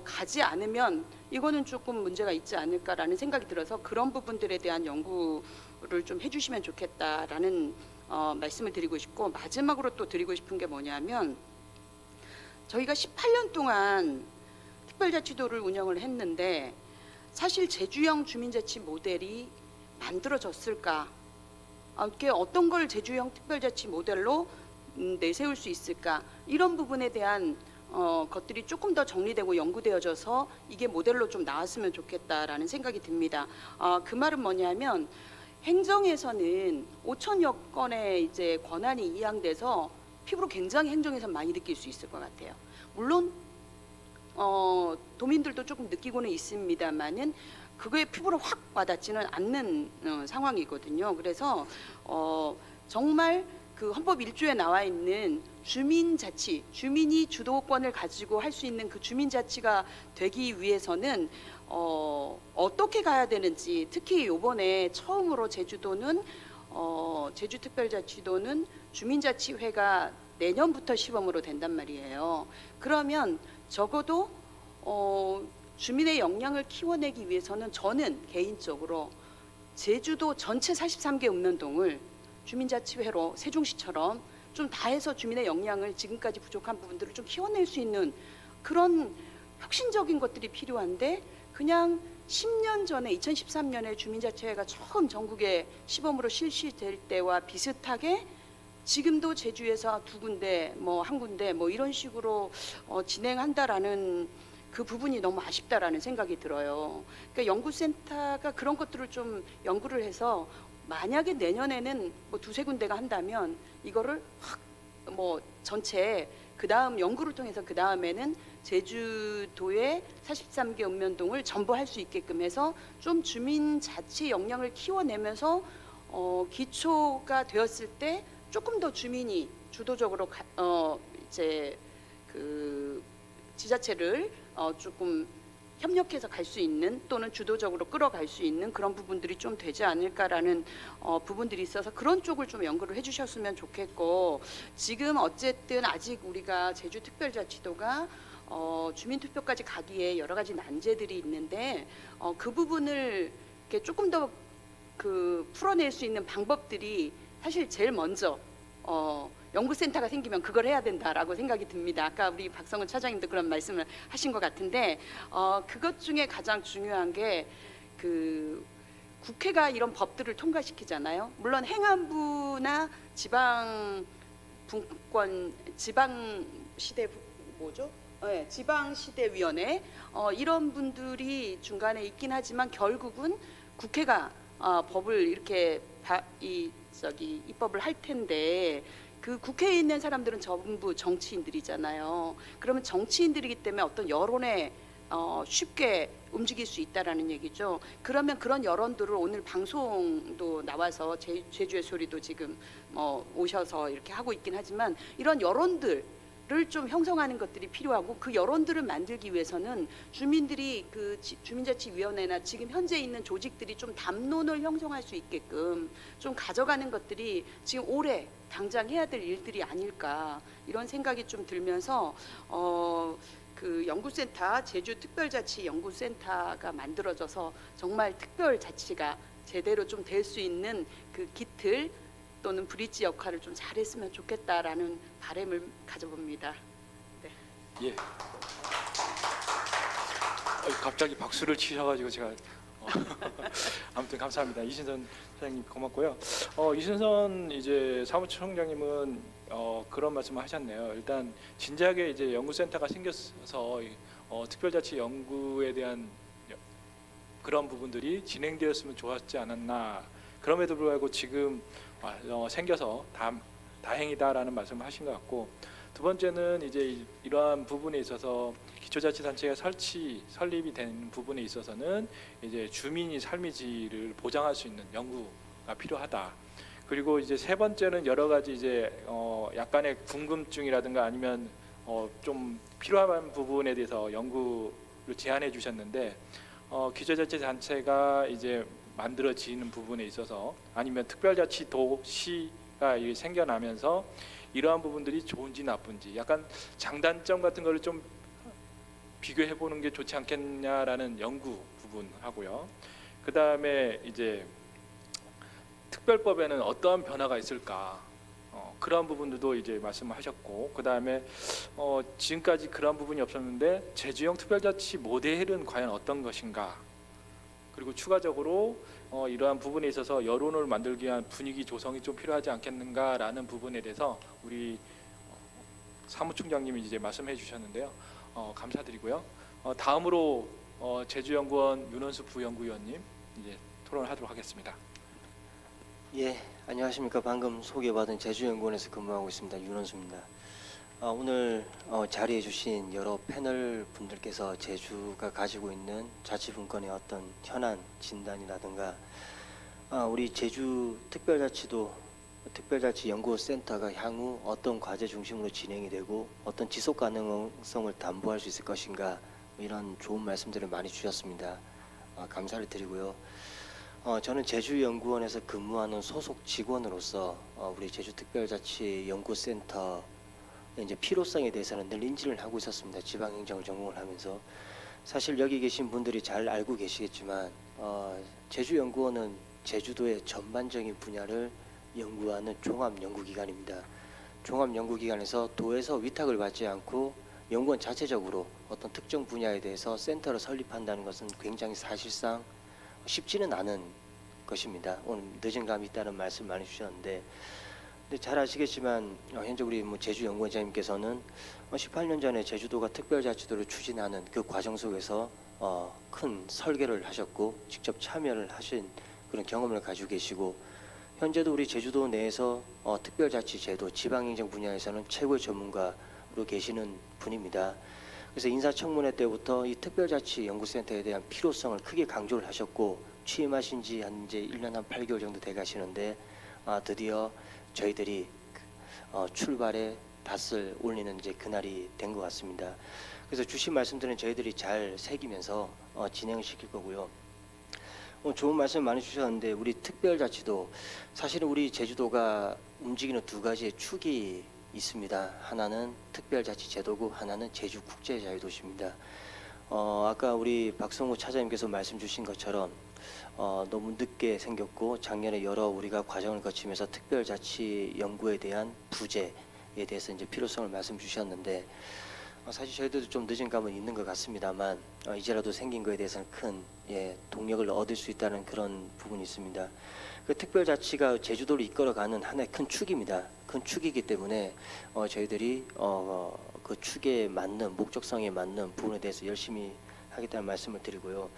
가지 않으면 이거는 조금 문제가 있지 않을까라는 생각이 들어서 그런 부분들에 대한 연구를 좀 해주시면 좋겠다라는 말씀을 드리고 싶고, 마지막으로 또 드리고 싶은 게 뭐냐면, 저희가 18년 동안 특별자치도를 운영을 했는데 사실 제주형 주민자치 모델이 만들어졌을까? 이게 어떤 걸 제주형 특별자치 모델로 내세울 수 있을까? 이런 부분에 대한 것들이 조금 더 정리되고 연구되어져서 이게 모델로 좀 나왔으면 좋겠다라는 생각이 듭니다. 그 말은 뭐냐면 행정에서는 5천여 건의 이제 권한이 이양돼서 피부로 굉장히 행정에서 많이 느낄 수 있을 것 같아요. 물론 도민들도 조금 느끼고는 있습니다만은 그거에 피부로 확 와닿지는 않는 상황이거든요. 그래서 정말 그 헌법 1조에 나와 있는 주민자치, 주민이 주도권을 가지고 할 수 있는 그 주민자치가 되기 위해서는 어떻게 가야 되는지, 특히 이번에 처음으로 제주도는 제주특별자치도는 주민자치회가 내년부터 시범으로 된단 말이에요. 그러면 적어도 주민의 역량을 키워내기 위해서는 저는 개인적으로 제주도 전체 43개 읍면동을 주민자치회로 세종시처럼 좀 다해서 주민의 역량을 지금까지 부족한 부분들을 좀 키워낼 수 있는 그런 혁신적인 것들이 필요한데 그냥 10년 전에 2013년에 주민자치회가 처음 전국에 시범으로 실시될 때와 비슷하게 지금도 제주에서 두 군데 뭐 한 군데 뭐 이런 식으로 진행한다라는 그 부분이 너무 아쉽다라는 생각이 들어요. 그러니까 연구센터가 그런 것들을 좀 연구를 해서 만약에 내년에는 뭐 두세 군데가 한다면 이거를 확 뭐 전체 그 다음 연구를 통해서 그 다음에는 제주도의 43개 읍면동을 전부 할 수 있게끔 해서 좀 주민 자치 역량을 키워내면서 기초가 되었을 때 조금 더 주민이 주도적으로 이제 그 지자체를 조금 협력해서 갈 수 있는 또는 주도적으로 끌어갈 수 있는 그런 부분들이 좀 되지 않을까라는 부분들이 있어서 그런 쪽을 좀 연구를 해주셨으면 좋겠고 지금 어쨌든 아직 우리가 제주특별자치도가 주민투표까지 가기에 여러 가지 난제들이 있는데 그 부분을 이렇게 조금 더 그 풀어낼 수 있는 방법들이 사실 제일 먼저 연구센터가 생기면 그걸 해야 된다라고 생각이 듭니다. 아까 우리 박성훈 차장님도 그런 말씀을 하신 것 같은데 그것 중에 가장 중요한 게 그 국회가 이런 법들을 통과시키잖아요. 물론 행안부나 지방시대 뭐죠? 네, 지방시대위원회 이런 분들이 중간에 있긴 하지만 결국은 국회가 법을 이렇게 입법을 할 텐데 그 국회에 있는 사람들은 전부 정치인들이잖아요. 그러면 정치인들이기 때문에 어떤 여론에 쉽게 움직일 수 있다라는 얘기죠. 그러면 그런 여론들을 오늘 방송도 나와서 제주의 소리도 지금 오셔서 이렇게 하고 있긴 하지만 이런 여론들을 좀 형성하는 것들이 필요하고 그 여론들을 만들기 위해서는 주민들이 그 주민자치위원회나 지금 현재 있는 조직들이 좀 담론을 형성할 수 있게끔 좀 가져가는 것들이 지금 올해 당장 해야 될 일들이 아닐까 이런 생각이 좀 들면서 그 연구센터 제주특별자치 연구센터가 만들어져서 정말 특별자치가 제대로 좀 될 수 있는 그 기틀 또는 브릿지 역할을 좀 잘했으면 좋겠다라는 바람을 가져봅니다. 네. 예. 갑자기 박수를 치셔가지고 제가 아무튼 감사합니다. 이신선 사장님 고맙고요. 이신선 이제 사무총장님은 그런 말씀을 하셨네요. 일단 진작에 이제 연구센터가 생겨서 특별자치 연구에 대한 그런 부분들이 진행되었으면 좋았지 않았나. 그럼에도 불구하고 지금 생겨서 다행이다라는 말씀을 하신 것 같고 두 번째는 이제 이러한 부분에 있어서 기초자치단체가 설립이 된 부분에 있어서는 이제 주민이 삶의 질을 보장할 수 있는 연구가 필요하다. 그리고 이제 세 번째는 여러 가지 이제 약간의 궁금증이라든가 아니면 좀 필요한 부분에 대해서 연구를 제안해 주셨는데 기초자치단체가 이제 만들어지는 부분에 있어서 아니면 특별자치 도시가 생겨나면서 이러한 부분들이 좋은지 나쁜지 약간 장단점 같은 거를 좀 비교해 보는 게 좋지 않겠냐라는 연구 부분하고요. 그 다음에 이제 특별법에는 어떠한 변화가 있을까 그러한 부분들도 이제 말씀하셨고 그 다음에 지금까지 그러한 부분이 없었는데 제주형 특별자치 모델은 과연 어떤 것인가 그리고 추가적으로 이러한 부분에 있어서 여론을 만들기 위한 분위기 조성이 좀 필요하지 않겠는가라는 부분에 대해서 우리 사무총장님이 이제 말씀해 주셨는데요. 감사드리고요. 다음으로 제주연구원 윤원수 부연구위원님 이제 토론을 하도록 하겠습니다. 예, 안녕하십니까. 방금 소개받은 제주연구원에서 근무하고 있습니다. 윤원수입니다. 오늘 자리해 주신 여러 패널 분들께서 제주가 가지고 있는 자치분권의 어떤 현안 진단이라든가 우리 제주 특별자치연구센터가 향후 어떤 과제 중심으로 진행이 되고 어떤 지속 가능성을 담보할 수 있을 것인가 이런 좋은 말씀들을 많이 주셨습니다. 감사를 드리고요. 저는 제주연구원에서 근무하는 소속 직원으로서 우리 제주특별자치연구센터 이제 필요성에 대해서는 늘 인지를 하고 있었습니다. 지방행정을 전공을 하면서 사실 여기 계신 분들이 잘 알고 계시겠지만 제주연구원은 제주도의 전반적인 분야를 연구하는 종합연구기관입니다. 종합연구기관에서 도에서 위탁을 받지 않고 연구원 자체적으로 어떤 특정 분야에 대해서 센터를 설립한다는 것은 굉장히 사실상 쉽지는 않은 것입니다. 오늘 늦은 감이 있다는 말씀 많이 주셨는데 근데 잘 아시겠지만 현재 우리 제주연구원장님께서는 18년 전에 제주도가 특별자치도를 추진하는 그 과정 속에서 큰 설계를 하셨고 직접 참여를 하신 그런 경험을 가지고 계시고 현재도 우리 제주도 내에서 특별자치제도 지방행정 분야에서는 최고의 전문가로 계시는 분입니다. 그래서 인사청문회 때부터 이 특별자치연구센터에 대한 필요성을 크게 강조를 하셨고 취임하신 지 한 이제 1년 한 8개월 정도 돼 가시는데 드디어 저희들이 출발에 닷을 올리는 이제 그날이 된 것 같습니다. 그래서 주신 말씀들은 저희들이 잘 새기면서 진행을 시킬 거고요. 좋은 말씀 많이 주셨는데 우리 특별자치도 사실은 우리 제주도가 움직이는 두 가지의 축이 있습니다. 하나는 특별자치제도고 하나는 제주국제자유도시입니다. 아까 우리 박성우 차장님께서 말씀 주신 것처럼 너무 늦게 생겼고 작년에 여러 우리가 과정을 거치면서 특별자치 연구에 대한 부재에 대해서 이제 필요성을 말씀 주셨는데 사실 저희들도 좀 늦은 감은 있는 것 같습니다만 이제라도 생긴 거에 대해서는 큰 동력을 얻을 수 있다는 그런 부분이 있습니다. 그 특별자치가 제주도를 이끌어가는 하나의 큰 축입니다. 큰 축이기 때문에 저희들이 그 축에 맞는 목적성에 맞는 부분에 대해서 열심히 하겠다는 말씀을 드리고요.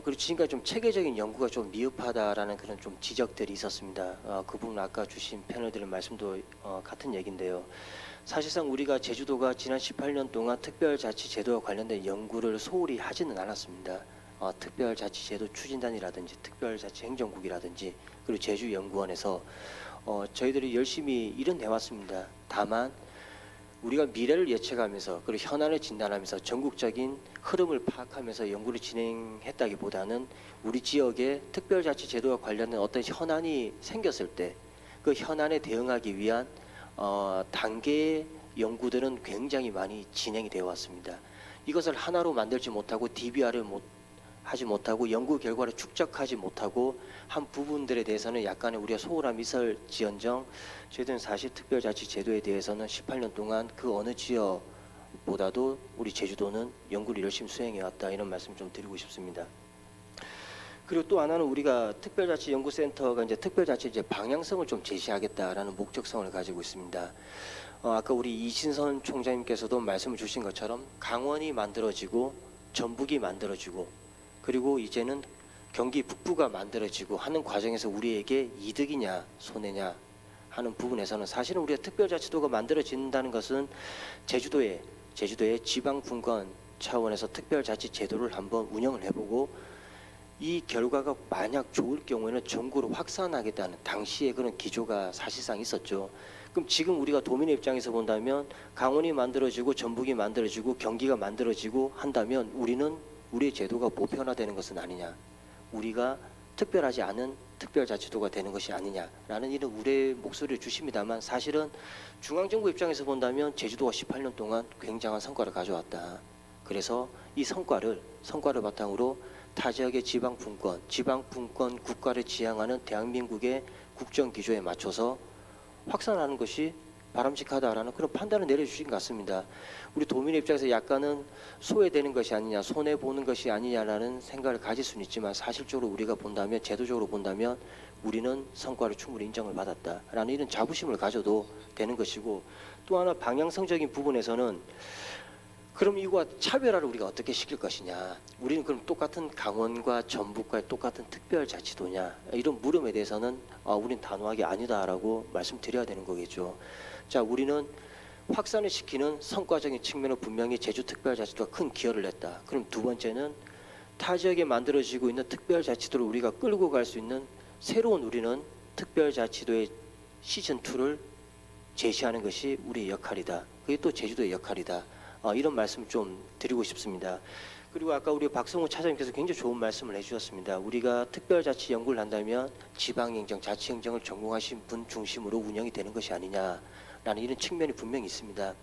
그리고 지금까지 좀 체계적인 연구가 좀 미흡하다라는 그런 좀 지적들이 있었습니다. 그 부분 아까 주신 패널들의 말씀도 같은 얘기인데요. 사실상 우리가 제주도가 지난 18년 동안 특별자치제도와 관련된 연구를 소홀히 하지는 않았습니다. 특별자치제도 추진단이라든지 특별자치행정국이라든지 그리고 제주연구원에서 저희들이 열심히 일은 해왔습니다. 다만 우리가 미래를 예측하면서 그리고 현안을 진단하면서 전국적인 흐름을 파악하면서 연구를 진행했다기보다는 우리 지역의 특별자치제도와 관련된 어떤 현안이 생겼을 때 그 현안에 대응하기 위한 단계의 연구들은 굉장히 많이 진행이 되어 왔습니다. 이것을 하나로 만들지 못하고 DBR을 하지 못하고 연구 결과를 축적하지 못하고 한 부분들에 대해서는 약간의 우리가 소홀함이 있을지언정 저희들은 사실 특별자치제도에 대해서는 18년 동안 그 어느 지역보다도 우리 제주도는 연구를 열심히 수행해왔다 이런 말씀 좀 드리고 싶습니다. 그리고 또 하나는 우리가 특별자치연구센터가 이제 특별자치 이제 방향성을 좀 제시하겠다라는 목적성을 가지고 있습니다. 아까 우리 이신선 총장님께서도 말씀을 주신 것처럼 강원이 만들어지고 전북이 만들어지고 그리고 이제는 경기 북부가 만들어지고 하는 과정에서 우리에게 이득이냐 손해냐 하는 부분에서는 사실은 우리가 특별자치도가 만들어진다는 것은 제주도의 지방분권 차원에서 특별자치제도를 한번 운영을 해보고 이 결과가 만약 좋을 경우에는 전국으로 확산하겠다는 당시의 그런 기조가 사실상 있었죠. 그럼 지금 우리가 도민의 입장에서 본다면 강원이 만들어지고 전북이 만들어지고 경기가 만들어지고 한다면 우리의 제도가 보편화되는 것은 아니냐, 우리가 특별하지 않은 특별자치도가 되는 것이 아니냐라는 이런 우려의 목소리를 주십니다만 사실은 중앙정부 입장에서 본다면 제주도가 18년 동안 굉장한 성과를 가져왔다. 그래서 이 성과를 바탕으로 타 지역의 지방분권 국가를 지향하는 대한민국의 국정기조에 맞춰서 확산하는 것이 바람직하다라는 그런 판단을 내려주신 것 같습니다. 우리 도민의 입장에서 약간은 소외되는 것이 아니냐, 손해 보는 것이 아니냐라는 생각을 가질 수는 있지만 사실적으로 우리가 본다면, 제도적으로 본다면 우리는 성과를 충분히 인정을 받았다라는 이런 자부심을 가져도 되는 것이고, 또 하나 방향성적인 부분에서는 그럼 이와 차별화를 우리가 어떻게 시킬 것이냐, 우리는 그럼 똑같은 강원과 전북과의 똑같은 특별자치도냐, 이런 물음에 대해서는 우리는 단호하게 아니다라고 말씀드려야 되는 거겠죠. 자, 우리는 확산을 시키는 성과적인 측면을 분명히 제주특별자치도가 큰 기여를 했다. 그럼 두 번째는 타 지역에 만들어지고 있는 특별자치도를 우리가 끌고 갈 수 있는 새로운 우리는 특별자치도의 시즌2를 제시하는 것이 우리의 역할이다. 그게 또 제주도의 역할이다. 이런 말씀 좀 드리고 싶습니다. 그리고 아까 우리 박성우 차장님께서 굉장히 좋은 말씀을 해주셨습니다. 우리가 특별자치 연구를 한다면 지방행정, 자치행정을 전공하신 분 중심으로 운영이 되는 것이 아니냐라는 이런 측면이 분명히 있습니다.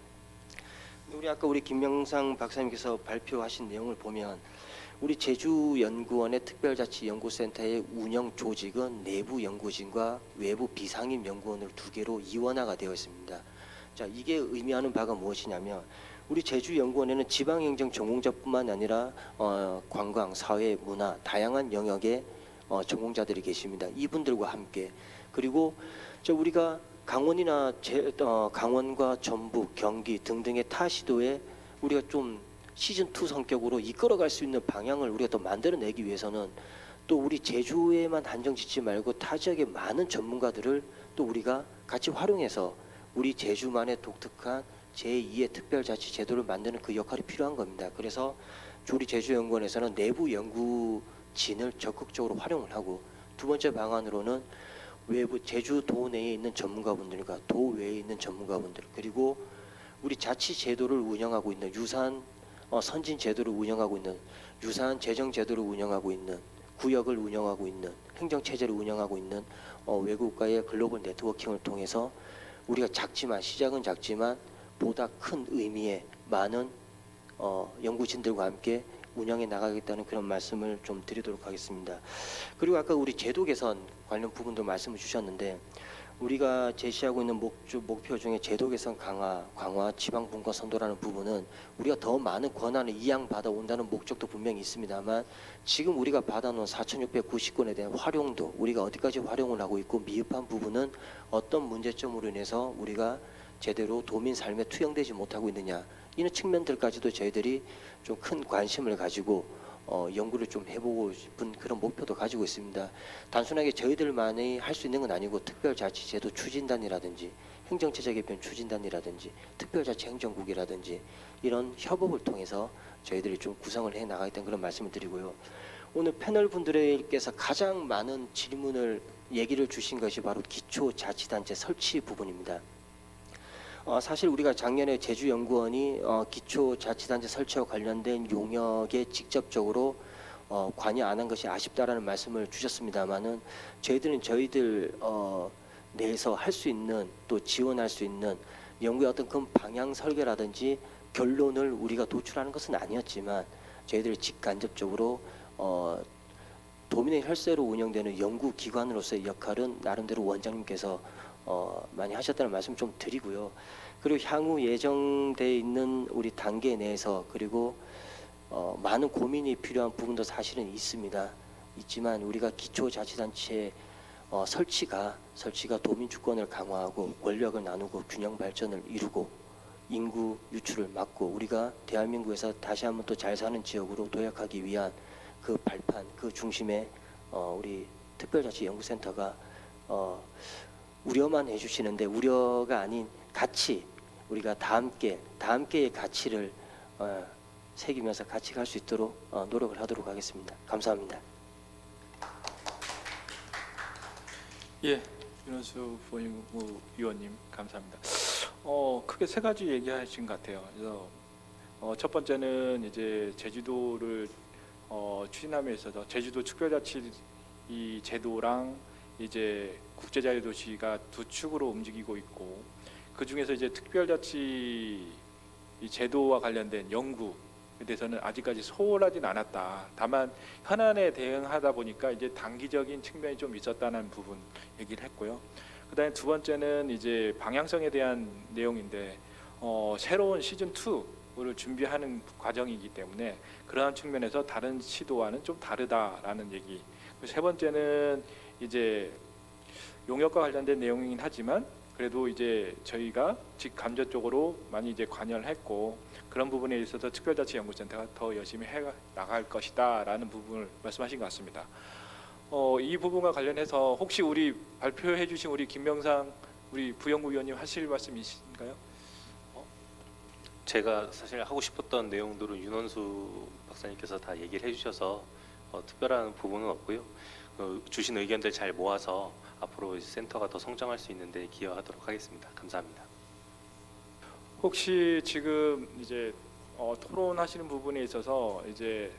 우리 아까 우리 김명상 박사님께서 발표하신 내용을 보면 우리 제주연구원의 특별자치연구센터의 운영 조직은 내부 연구진과 외부 비상임 연구원을 두 개로 이원화가 되어 있습니다. 자, 이게 의미하는 바가 무엇이냐면 우리 제주연구원에는 지방행정 전공자뿐만 아니라 관광, 사회, 문화 다양한 영역의 전공자들이 계십니다. 이분들과 함께 그리고 우리가 강원이나 강원과 전북, 경기 등등의 타 시도에 우리가 좀 시즌2 성격으로 이끌어갈 수 있는 방향을 우리가 더 만들어내기 위해서는 또 우리 제주에만 한정 짓지 말고 타 지역의 많은 전문가들을 또 우리가 같이 활용해서 우리 제주만의 독특한 제2의 특별자치 제도를 만드는 그 역할이 필요한 겁니다. 그래서 우리 제주연구원에서는 내부 연구진을 적극적으로 활용을 하고, 두 번째 방안으로는 외부 제주도 내에 있는 전문가분들과 도 외에 있는 전문가분들, 그리고 우리 자치 제도를 운영하고 있는 유사한 선진 제도를 운영하고 있는, 유사한 재정 제도를 운영하고 있는, 구역을 운영하고 있는, 행정 체제를 운영하고 있는 외국과의 글로벌 네트워킹을 통해서 우리가 작지만, 시작은 작지만 보다 큰 의미의 많은 연구진들과 함께 운영해 나가겠다는 그런 말씀을 좀 드리도록 하겠습니다. 그리고 아까 우리 제도 개선 관련 부분도 말씀을 주셨는데, 우리가 제시하고 있는 목표 중에 제도 개선 강화, 지방 분권 선도라는 부분은 우리가 더 많은 권한을 이양받아 온다는 목적도 분명히 있습니다만, 지금 우리가 받아놓은 4,690건에 대한 활용도 우리가 어디까지 활용을 하고 있고, 미흡한 부분은 어떤 문제점으로 인해서 우리가 제대로 도민 삶에 투영되지 못하고 있느냐, 이런 측면들까지도 저희들이 좀 큰 관심을 가지고 연구를 좀 해보고 싶은 그런 목표도 가지고 있습니다. 단순하게 저희들만이 할 수 있는 건 아니고 특별자치제도 추진단이라든지 행정체제 개편 추진단이라든지 특별자치 행정국이라든지 이런 협업을 통해서 저희들이 좀 구성을 해 나가겠다는 그런 말씀을 드리고요. 오늘 패널 분들께서 가장 많은 질문을 얘기를 주신 것이 바로 기초자치단체 설치 부분입니다. 사실 우리가 작년에 제주연구원이 기초자치단체 설치와 관련된 용역에 직접적으로 관여 안 한 것이 아쉽다라는 말씀을 주셨습니다마는, 저희들 내에서 할 수 있는, 또 지원할 수 있는 연구의 어떤 그 방향 설계라든지 결론을 우리가 도출하는 것은 아니었지만, 저희들이 직간접적으로 도민의 혈세로 운영되는 연구기관으로서의 역할은 나름대로 원장님께서 많이 하셨다는 말씀 좀 드리고요. 그리고 향후 예정돼 있는 우리 단계 내에서, 그리고 많은 고민이 필요한 부분도 사실은 있지만 우리가 기초자치단체 설치가 도민 주권을 강화하고 권력을 나누고 균형 발전을 이루고 인구 유출을 막고 우리가 대한민국에서 다시 한번 또 잘 사는 지역으로 도약하기 위한 그 발판, 그 중심에 우리 특별자치연구센터가 우려만 해주시는데, 우려가 아닌 같이 우리가 다 함께의 가치를 새기면서 같이 갈 수 있도록 노력을 하도록 하겠습니다. 감사합니다. 예, 윤원수 부원님구 위원님 감사합니다. 크게 세 가지 얘기하신 것 같아요. 그래서 첫 번째는 이제 제주도를 추진함에 있어서 제주도 특별자치 이 제도랑 이제 국제자유도시가 두 축으로 움직이고 있고, 그 중에서 이제 특별자치 이 제도와 관련된 연구에 대해서는 아직까지 소홀하진 않았다. 다만 현안에 대응하다 보니까 이제 단기적인 측면이 좀 있었다는 부분 얘기를 했고요. 그다음에 두 번째는 이제 방향성에 대한 내용인데 새로운 시즌 2를 준비하는 과정이기 때문에 그러한 측면에서 다른 시도와는 좀 다르다라는 얘기. 세 번째는 이제 용역과 관련된 내용이긴 하지만 그래도 이제 저희가 직간접 쪽으로 많이 이제 관여를 했고 그런 부분에 있어서 특별자치연구센터가 더 열심히 해 나갈 것이다라는 부분을 말씀하신 것 같습니다. 이 부분과 관련해서 혹시 우리 발표해 주신 우리 김명상 우리 부연구위원님 하실 말씀이신가요? 제가 사실 하고 싶었던 내용들은 윤원수 박사님께서 다 얘기를 해주셔서 특별한 부분은 없고요. 주신 의견들 잘 모아서 앞으로 센터가 더 성장할 수 있는데 기여하도록 하겠습니다. 감사합니다. 혹시 지금 이제 토론하시는 부분에 있어서 이제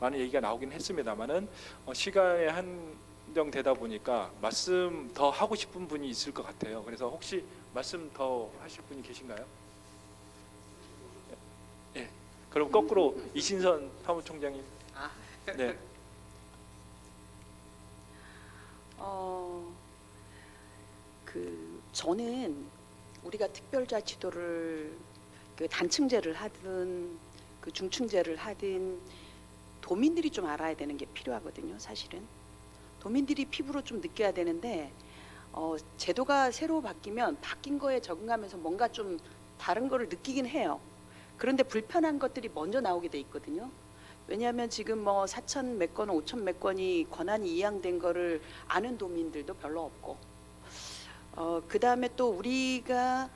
많은 얘기가 나오긴 했습니다만은 시간에 한정되다 보니까 말씀 더 하고 싶은 분이 있을 것 같아요. 그래서 혹시 말씀 더 하실 분이 계신가요? 예. 그럼 거꾸로 이신선 사무총장님. 네. 저는 우리가 특별자치도를 그 단층제를 하든 그 중층제를 하든 도민들이 좀 알아야 되는 게 필요하거든요. 사실은 도민들이 피부로 좀 느껴야 되는데 제도가 새로 바뀌면 바뀐 거에 적응하면서 뭔가 좀 다른 거를 느끼긴 해요. 그런데 불편한 것들이 먼저 나오게 돼 있거든요. 왜냐하면 지금 뭐 4천 몇 건, 5천 몇 건이 권한이 이양된 거를 아는 도민들도 별로 없고, 그 다음에 또 우리가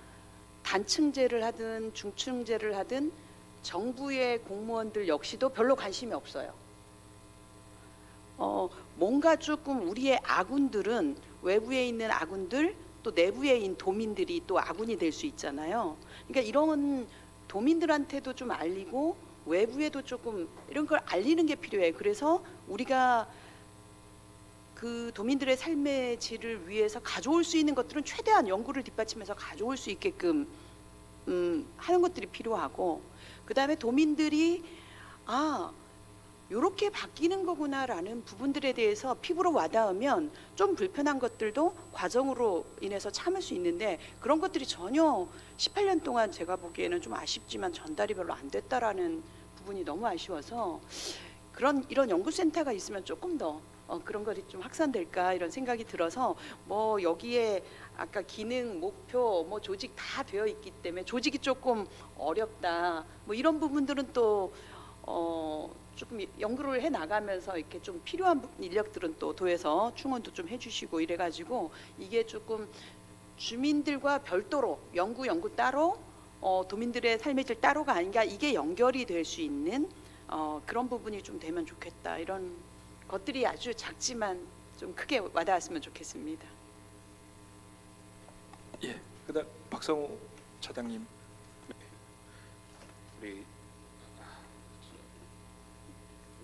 단층제를 하든 중층제를 하든 정부의 공무원들 역시도 별로 관심이 없어요. 뭔가 조금 우리의 아군들은 외부에 있는 아군들 또 내부에 있는 도민들이 또 아군이 될 수 있잖아요. 그러니까 이런 도민들한테도 좀 알리고 외부에도 조금 이런 걸 알리는 게 필요해요. 그래서 우리가 그 도민들의 삶의 질을 위해서 가져올 수 있는 것들은 최대한 연구를 뒷받침해서 가져올 수 있게끔 하는 것들이 필요하고, 그 다음에 도민들이 이렇게 바뀌는 거구나라는 부분들에 대해서 피부로 와닿으면 좀 불편한 것들도 과정으로 인해서 참을 수 있는데 그런 것들이 전혀 18년 동안 제가 보기에는 좀 아쉽지만 전달이 별로 안 됐다라는 부분이 너무 아쉬워서 이런 연구센터가 있으면 조금 더 그런 것이 좀 확산될까 이런 생각이 들어서 뭐 여기에 아까 기능, 목표, 뭐 조직 다 되어 있기 때문에 조직이 조금 어렵다 뭐 이런 부분들은 또 조금 연구를 해 나가면서 이렇게 좀 필요한 인력들은 또 도에서 충원도 좀 해주시고 이래가지고 이게 조금 주민들과 별도로 연구 따로 도민들의 삶의 질 따로가 아닌가 이게 연결이 될 수 있는 그런 부분이 좀 되면 좋겠다 이런 것들이 아주 작지만 좀 크게 와닿았으면 좋겠습니다. 예. 그다음 박성우 차장님. 우리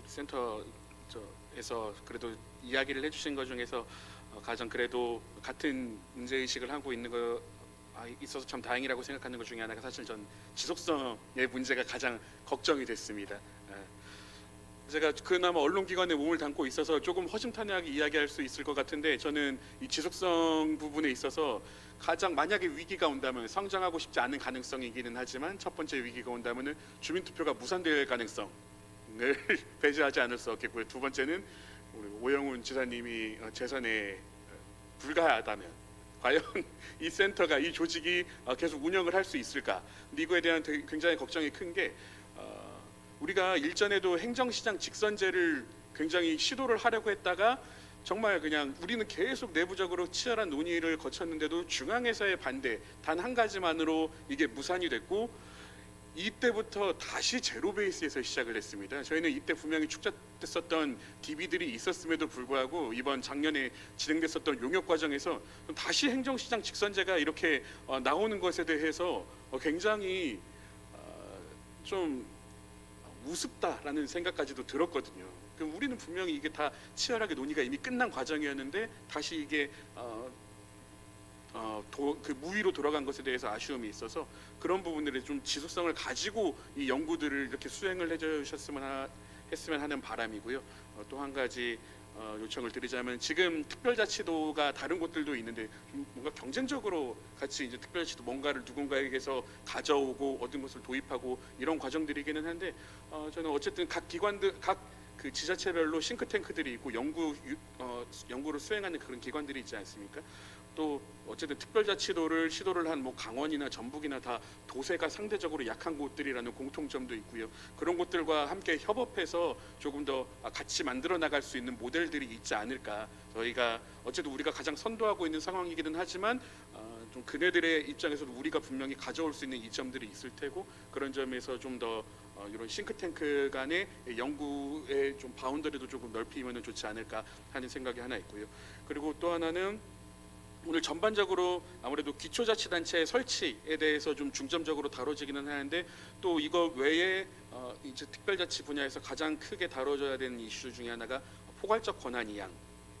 센터에서 그래도 이야기를 해주신 것 중에서 가장 그래도 같은 문제 의식을 하고 있는 거 있어서 참 다행이라고 생각하는 것 중에 하나가 사실 전 지속성의 문제가 가장 걱정이 됐습니다. 제가 그나마 언론기관에 몸을 담고 있어서 조금 허심탄회하게 이야기할 수 있을 것 같은데 저는 이 지속성 부분에 있어서 가장 만약에 위기가 온다면 성장하고 싶지 않은 가능성이기는 하지만 첫 번째 위기가 온다면은 주민투표가 무산될 가능성을 배제하지 않을 수 없겠고요. 두 번째는 우리 오영훈 지사님이 재선에 불가하다면 과연 이 센터가 이 조직이 계속 운영을 할 수 있을까? 이거에 대한 굉장히 걱정이 큰 게 우리가 일전에도 행정시장 직선제를 굉장히 시도를 하려고 했다가 정말 그냥 우리는 계속 내부적으로 치열한 논의를 거쳤는데도 중앙에서의 반대 단 한 가지만으로 이게 무산이 됐고 이때부터 다시 제로 베이스에서 시작을 했습니다. 저희는 이때 분명히 축적됐었던 DB들이 있었음에도 불구하고 이번 작년에 진행됐었던 용역 과정에서 다시 행정시장 직선제가 이렇게 나오는 것에 대해서 굉장히 좀 우습다라는 생각까지도 들었거든요. 그럼 우리는 분명히 이게 다 치열하게 논의가 이미 끝난 과정이었는데 다시 이게 그 무위로 돌아간 것에 대해서 아쉬움이 있어서 그런 부분들에 좀 지속성을 가지고 이 연구들을 이렇게 수행을 해주셨으면 했으면 하는 바람이고요. 또 한 가지 요청을 드리자면 지금 특별자치도가 다른 곳들도 있는데 좀 뭔가 경쟁적으로 같이 이제 특별자치도 뭔가를 누군가에게서 가져오고 얻은 것을 도입하고 이런 과정들이기는 한데 저는 어쨌든 각 기관들 각 그 지자체별로 싱크탱크들이 있고 연구를 수행하는 그런 기관들이 있지 않습니까? 또 어쨌든 특별자치도를 시도를 한 뭐 강원이나 전북이나 다 도세가 상대적으로 약한 곳들이라는 공통점도 있고요. 그런 곳들과 함께 협업해서 조금 더 같이 만들어 나갈 수 있는 모델들이 있지 않을까. 저희가 어쨌든 우리가 가장 선도하고 있는 상황이기는 하지만 좀 그네들의 입장에서도 우리가 분명히 가져올 수 있는 이점들이 있을 테고 그런 점에서 좀 더 이런 싱크탱크 간의 연구의 좀 바운더리도 조금 넓히면 좋지 않을까 하는 생각이 하나 있고요. 그리고 또 하나는 오늘 전반적으로 아무래도 기초자치단체 설치에 대해서 좀 중점적으로 다뤄지기는 하는데 또 이거 외에 이제 특별자치 분야에서 가장 크게 다뤄져야 되는 이슈 중에 하나가 포괄적 권한 이양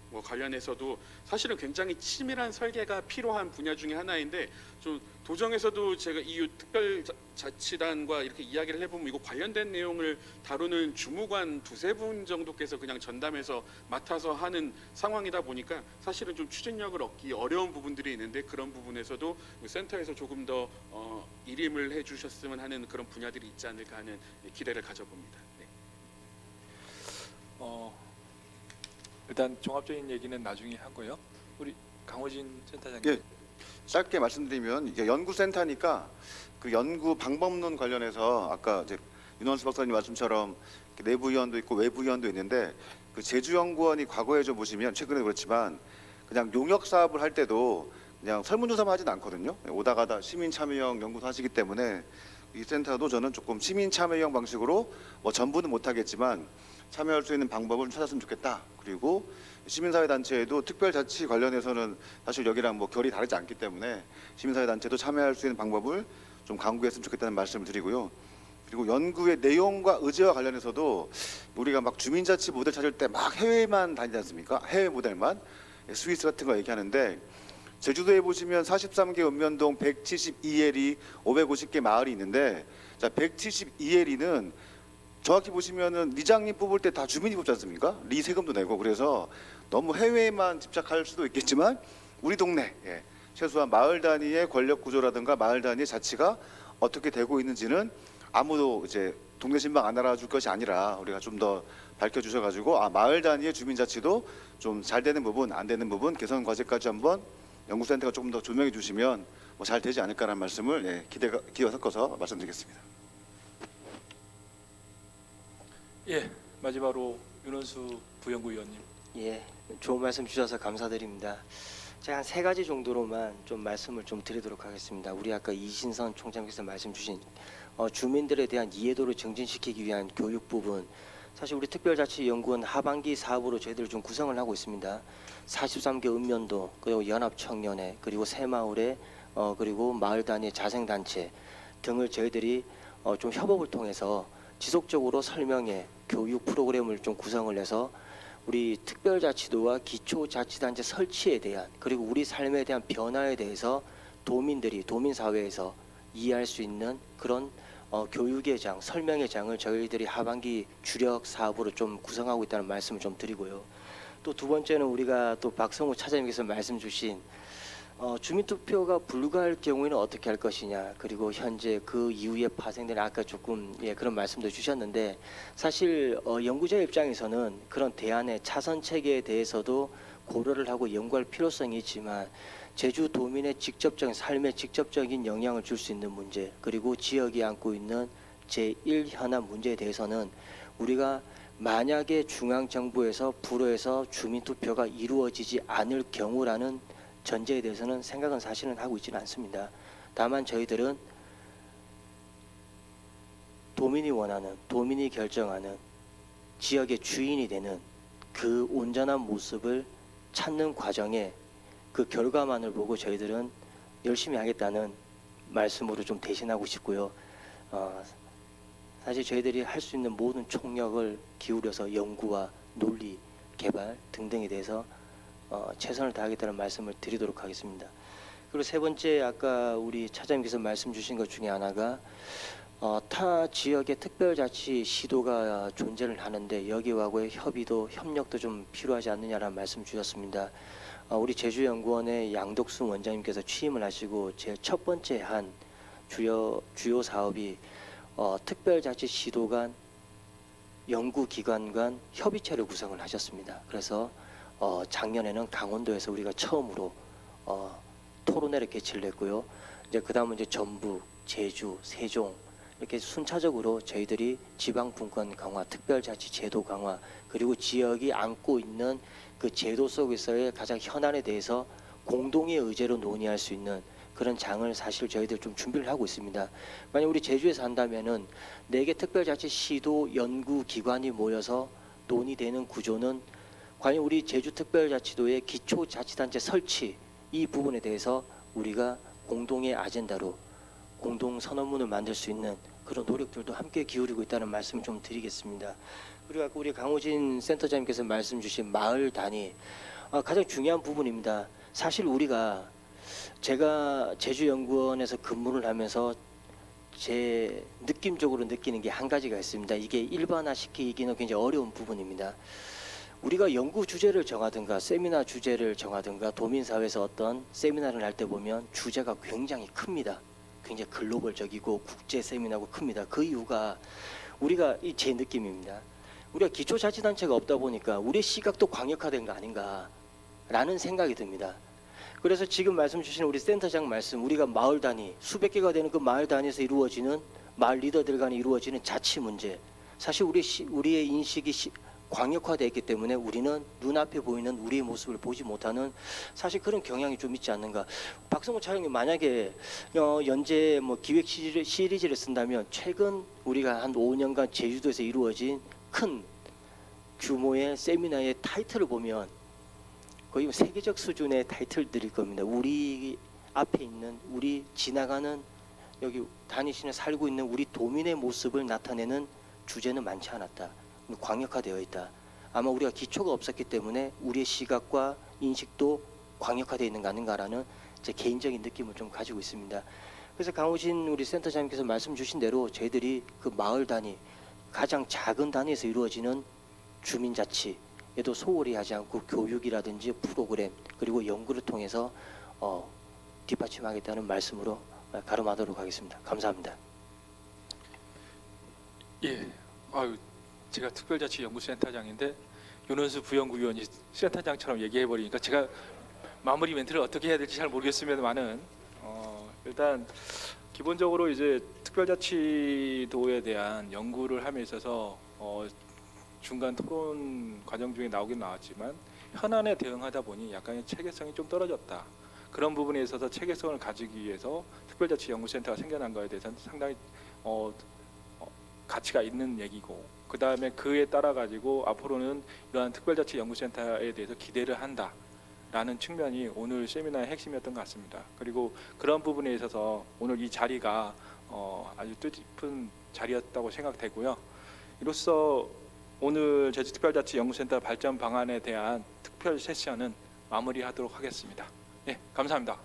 뭐 관련해서도 사실은 굉장히 치밀한 설계가 필요한 분야 중에 하나인데 좀 도정에서도 제가 이 특별자치단과 이렇게 이야기를 해보면 이거 관련된 내용을 다루는 주무관 두세 분 정도께서 그냥 전담해서 맡아서 하는 상황이다 보니까 사실은 좀 추진력을 얻기 어려운 부분들이 있는데 그런 부분에서도 센터에서 조금 더 일임을 해주셨으면 하는 그런 분야들이 있지 않을까 하는 기대를 가져봅니다. 네. 일단 종합적인 얘기는 나중에 하고요. 우리 강호진 센터장님. 예, 짧게 말씀드리면 이게 연구센터니까 그 연구 방법론 관련해서 아까 이제 윤원수 박사님 말씀처럼 내부 위원도 있고 외부 위원도 있는데 그 제주연구원이 과거에 좀 보시면 최근에 그렇지만 그냥 용역 사업을 할 때도 그냥 설문조사만 하진 않거든요. 오다 가다 시민 참여형 연구소 하시기 때문에 이 센터도 저는 조금 시민 참여형 방식으로 뭐 전부는 못하겠지만 참여할 수 있는 방법을 좀 찾았으면 좋겠다. 그리고 시민사회단체에도 특별자치 관련해서는 사실 여기랑 뭐 결이 다르지 않기 때문에 시민사회단체도 참여할 수 있는 방법을 좀 강구했으면 좋겠다는 말씀을 드리고요. 그리고 연구의 내용과 의제와 관련해서도 우리가 막 주민자치 모델 찾을 때 막 해외만 다니지 않습니까? 해외 모델만 스위스 같은 거 얘기하는데 제주도에 보시면 43개 읍면동 172L이 550개 마을이 있는데 자 172L이는 정확히 보시면은 리장님 뽑을 때 다 주민이 뽑지 않습니까? 리 세금도 내고 그래서 너무 해외에만 집착할 수도 있겠지만 우리 동네 최소한 마을 단위의 권력 구조라든가 마을 단위의 자치가 어떻게 되고 있는지는 아무도 이제 동네 신방 안 알아줄 것이 아니라 우리가 좀 더 밝혀주셔가지고 마을 단위의 주민자치도 좀 잘 되는 부분 안 되는 부분 개선 과제까지 한번 연구센터가 조금 더 조명해 주시면 뭐 잘 되지 않을까라는 말씀을 기대와 섞어서 말씀드리겠습니다. 예, 마지막으로 윤원수 부연구 위원님. 예, 좋은 말씀 주셔서 감사드립니다. 제가 한 세 가지 정도로만 좀 말씀을 좀 드리도록 하겠습니다. 우리 아까 이신선 총장께서 말씀 주신 주민들에 대한 이해도를 증진시키기 위한 교육 부분, 사실 우리 특별자치연구원 하반기 사업으로 저희들 좀 구성을 하고 있습니다. 43개 읍면도 그리고 연합청년회 그리고 새마을회 그리고 마을 단위 자생단체 등을 저희들이 좀 협업을 통해서 지속적으로 설명회 교육 프로그램을 좀 구성을 해서 우리 특별자치도와 기초자치단체 설치에 대한 그리고 우리 삶에 대한 변화에 대해서 도민들이 도민사회에서 이해할 수 있는 그런 교육의 장, 설명의 장을 저희들이 하반기 주력 사업으로 좀 구성하고 있다는 말씀을 좀 드리고요. 또 두 번째는 우리가 또 박성우 차장님께서 말씀 주신 주민투표가 불가할 경우에는 어떻게 할 것이냐, 그리고 현재 그 이후에 파생되는 아까 조금 그런 말씀도 주셨는데 사실 연구자 입장에서는 그런 대안의 차선 체계에 대해서도 고려를 하고 연구할 필요성이 있지만 제주 도민의 직접적인 삶에 직접적인 영향을 줄 수 있는 문제 그리고 지역이 안고 있는 제1현안 문제에 대해서는 우리가 만약에 중앙정부에서 불허해서 주민투표가 이루어지지 않을 경우라는 전제에 대해서는 생각은 사실은 하고 있지는 않습니다. 다만 저희들은 도민이 원하는, 도민이 결정하는 지역의 주인이 되는 그 온전한 모습을 찾는 과정에 그 결과만을 보고 저희들은 열심히 하겠다는 말씀으로 좀 대신하고 싶고요. 사실 저희들이 할 수 있는 모든 총력을 기울여서 연구와 논리, 개발 등등에 대해서 최선을 다하겠다는 말씀을 드리도록 하겠습니다. 그리고 세 번째 아까 우리 차장님께서 말씀 주신 것 중에 하나가 타 지역의 특별자치 시도가 존재를 하는데 여기와의 협력도 좀 필요하지 않느냐라는 말씀 주셨습니다. 우리 제주연구원의 양덕순 원장님께서 취임을 하시고 제일 첫 번째 한 주요 사업이 특별자치 시도 간 연구기관 간 협의체를 구성을 하셨습니다. 그래서 작년에는 강원도에서 우리가 처음으로 토론회를 개최를 했고요. 이제 그다음은 이제 전북, 제주, 세종 이렇게 순차적으로 저희들이 지방분권 강화, 특별자치 제도 강화, 그리고 지역이 안고 있는 그 제도 속에서의 가장 현안에 대해서 공동의 의제로 논의할 수 있는 그런 장을 사실 저희들 좀 준비를 하고 있습니다. 만약 우리 제주에서 한다면은 4개 특별자치 시도 연구기관이 모여서 논의되는 구조는 과연 우리 제주특별자치도의 기초자치단체 설치 이 부분에 대해서 우리가 공동의 아젠다로 공동 선언문을 만들 수 있는 그런 노력들도 함께 기울이고 있다는 말씀을 좀 드리겠습니다. 그리고 아까 우리 강호진 센터장님께서 말씀 주신 마을 단위 가장 중요한 부분입니다. 사실 제가 제주연구원에서 근무를 하면서 제 느낌적으로 느끼는 게 한 가지가 있습니다. 이게 일반화시키기는 굉장히 어려운 부분입니다. 우리가 연구 주제를 정하든가 세미나 주제를 정하든가 도민사회에서 어떤 세미나를 할 때 보면 주제가 굉장히 큽니다. 굉장히 글로벌적이고 국제 세미나고 큽니다. 그 이유가 제 느낌입니다. 우리가 기초자치단체가 없다 보니까 우리의 시각도 광역화된 거 아닌가라는 생각이 듭니다. 그래서 지금 말씀 주신 우리 센터장 말씀, 우리가 마을 단위, 수백 개가 되는 그 마을 단위에서 이루어지는 마을 리더들 간에 이루어지는 자치 문제, 사실 우리의 인식이 광역화되어 있기 때문에 우리는 눈앞에 보이는 우리의 모습을 보지 못하는 사실 그런 경향이 좀 있지 않는가. 박성호 차장님 만약에 연재 기획 시리즈를 쓴다면 최근 우리가 한 5년간 제주도에서 이루어진 큰 규모의 세미나의 타이틀을 보면 거의 세계적 수준의 타이틀들일 겁니다. 우리 앞에 있는 우리 지나가는 여기 다니시는 살고 있는 우리 도민의 모습을 나타내는 주제는 많지 않았다. 광역화되어 있다. 아마 우리가 기초가 없었기 때문에 우리의 시각과 인식도 광역화되어 있는 거 아닌가라는 제 개인적인 느낌을 좀 가지고 있습니다. 그래서 강호진 우리 센터장님께서 말씀 주신 대로 저희들이 그 마을 단위, 가장 작은 단위에서 이루어지는 주민자치에도 소홀히 하지 않고 교육이라든지 프로그램 그리고 연구를 통해서 뒷받침하겠다는 말씀으로 가름하도록 하겠습니다. 감사합니다. 예, 제가 특별자치연구센터장인데 윤원수 부연구위원이 센터장처럼 얘기해버리니까 제가 마무리 멘트를 어떻게 해야 될지 잘 모르겠습니다만은 일단 기본적으로 이제 특별자치도에 대한 연구를 함에 있어서 중간 토론 과정 중에 나오긴 나왔지만 현안에 대응하다 보니 약간의 체계성이 좀 떨어졌다. 그런 부분에 있어서 체계성을 가지기 위해서 특별자치연구센터가 생겨난 거에 대해서는 상당히 가치가 있는 얘기고, 그 다음에 그에 따라 가지고 앞으로는 이러한 특별자치연구센터에 대해서 기대를 한다라는 측면이 오늘 세미나의 핵심이었던 것 같습니다. 그리고 그런 부분에 있어서 오늘 이 자리가 아주 뜻깊은 자리였다고 생각되고요. 이로써 오늘 제주특별자치연구센터 발전 방안에 대한 특별 세션은 마무리하도록 하겠습니다. 네, 감사합니다.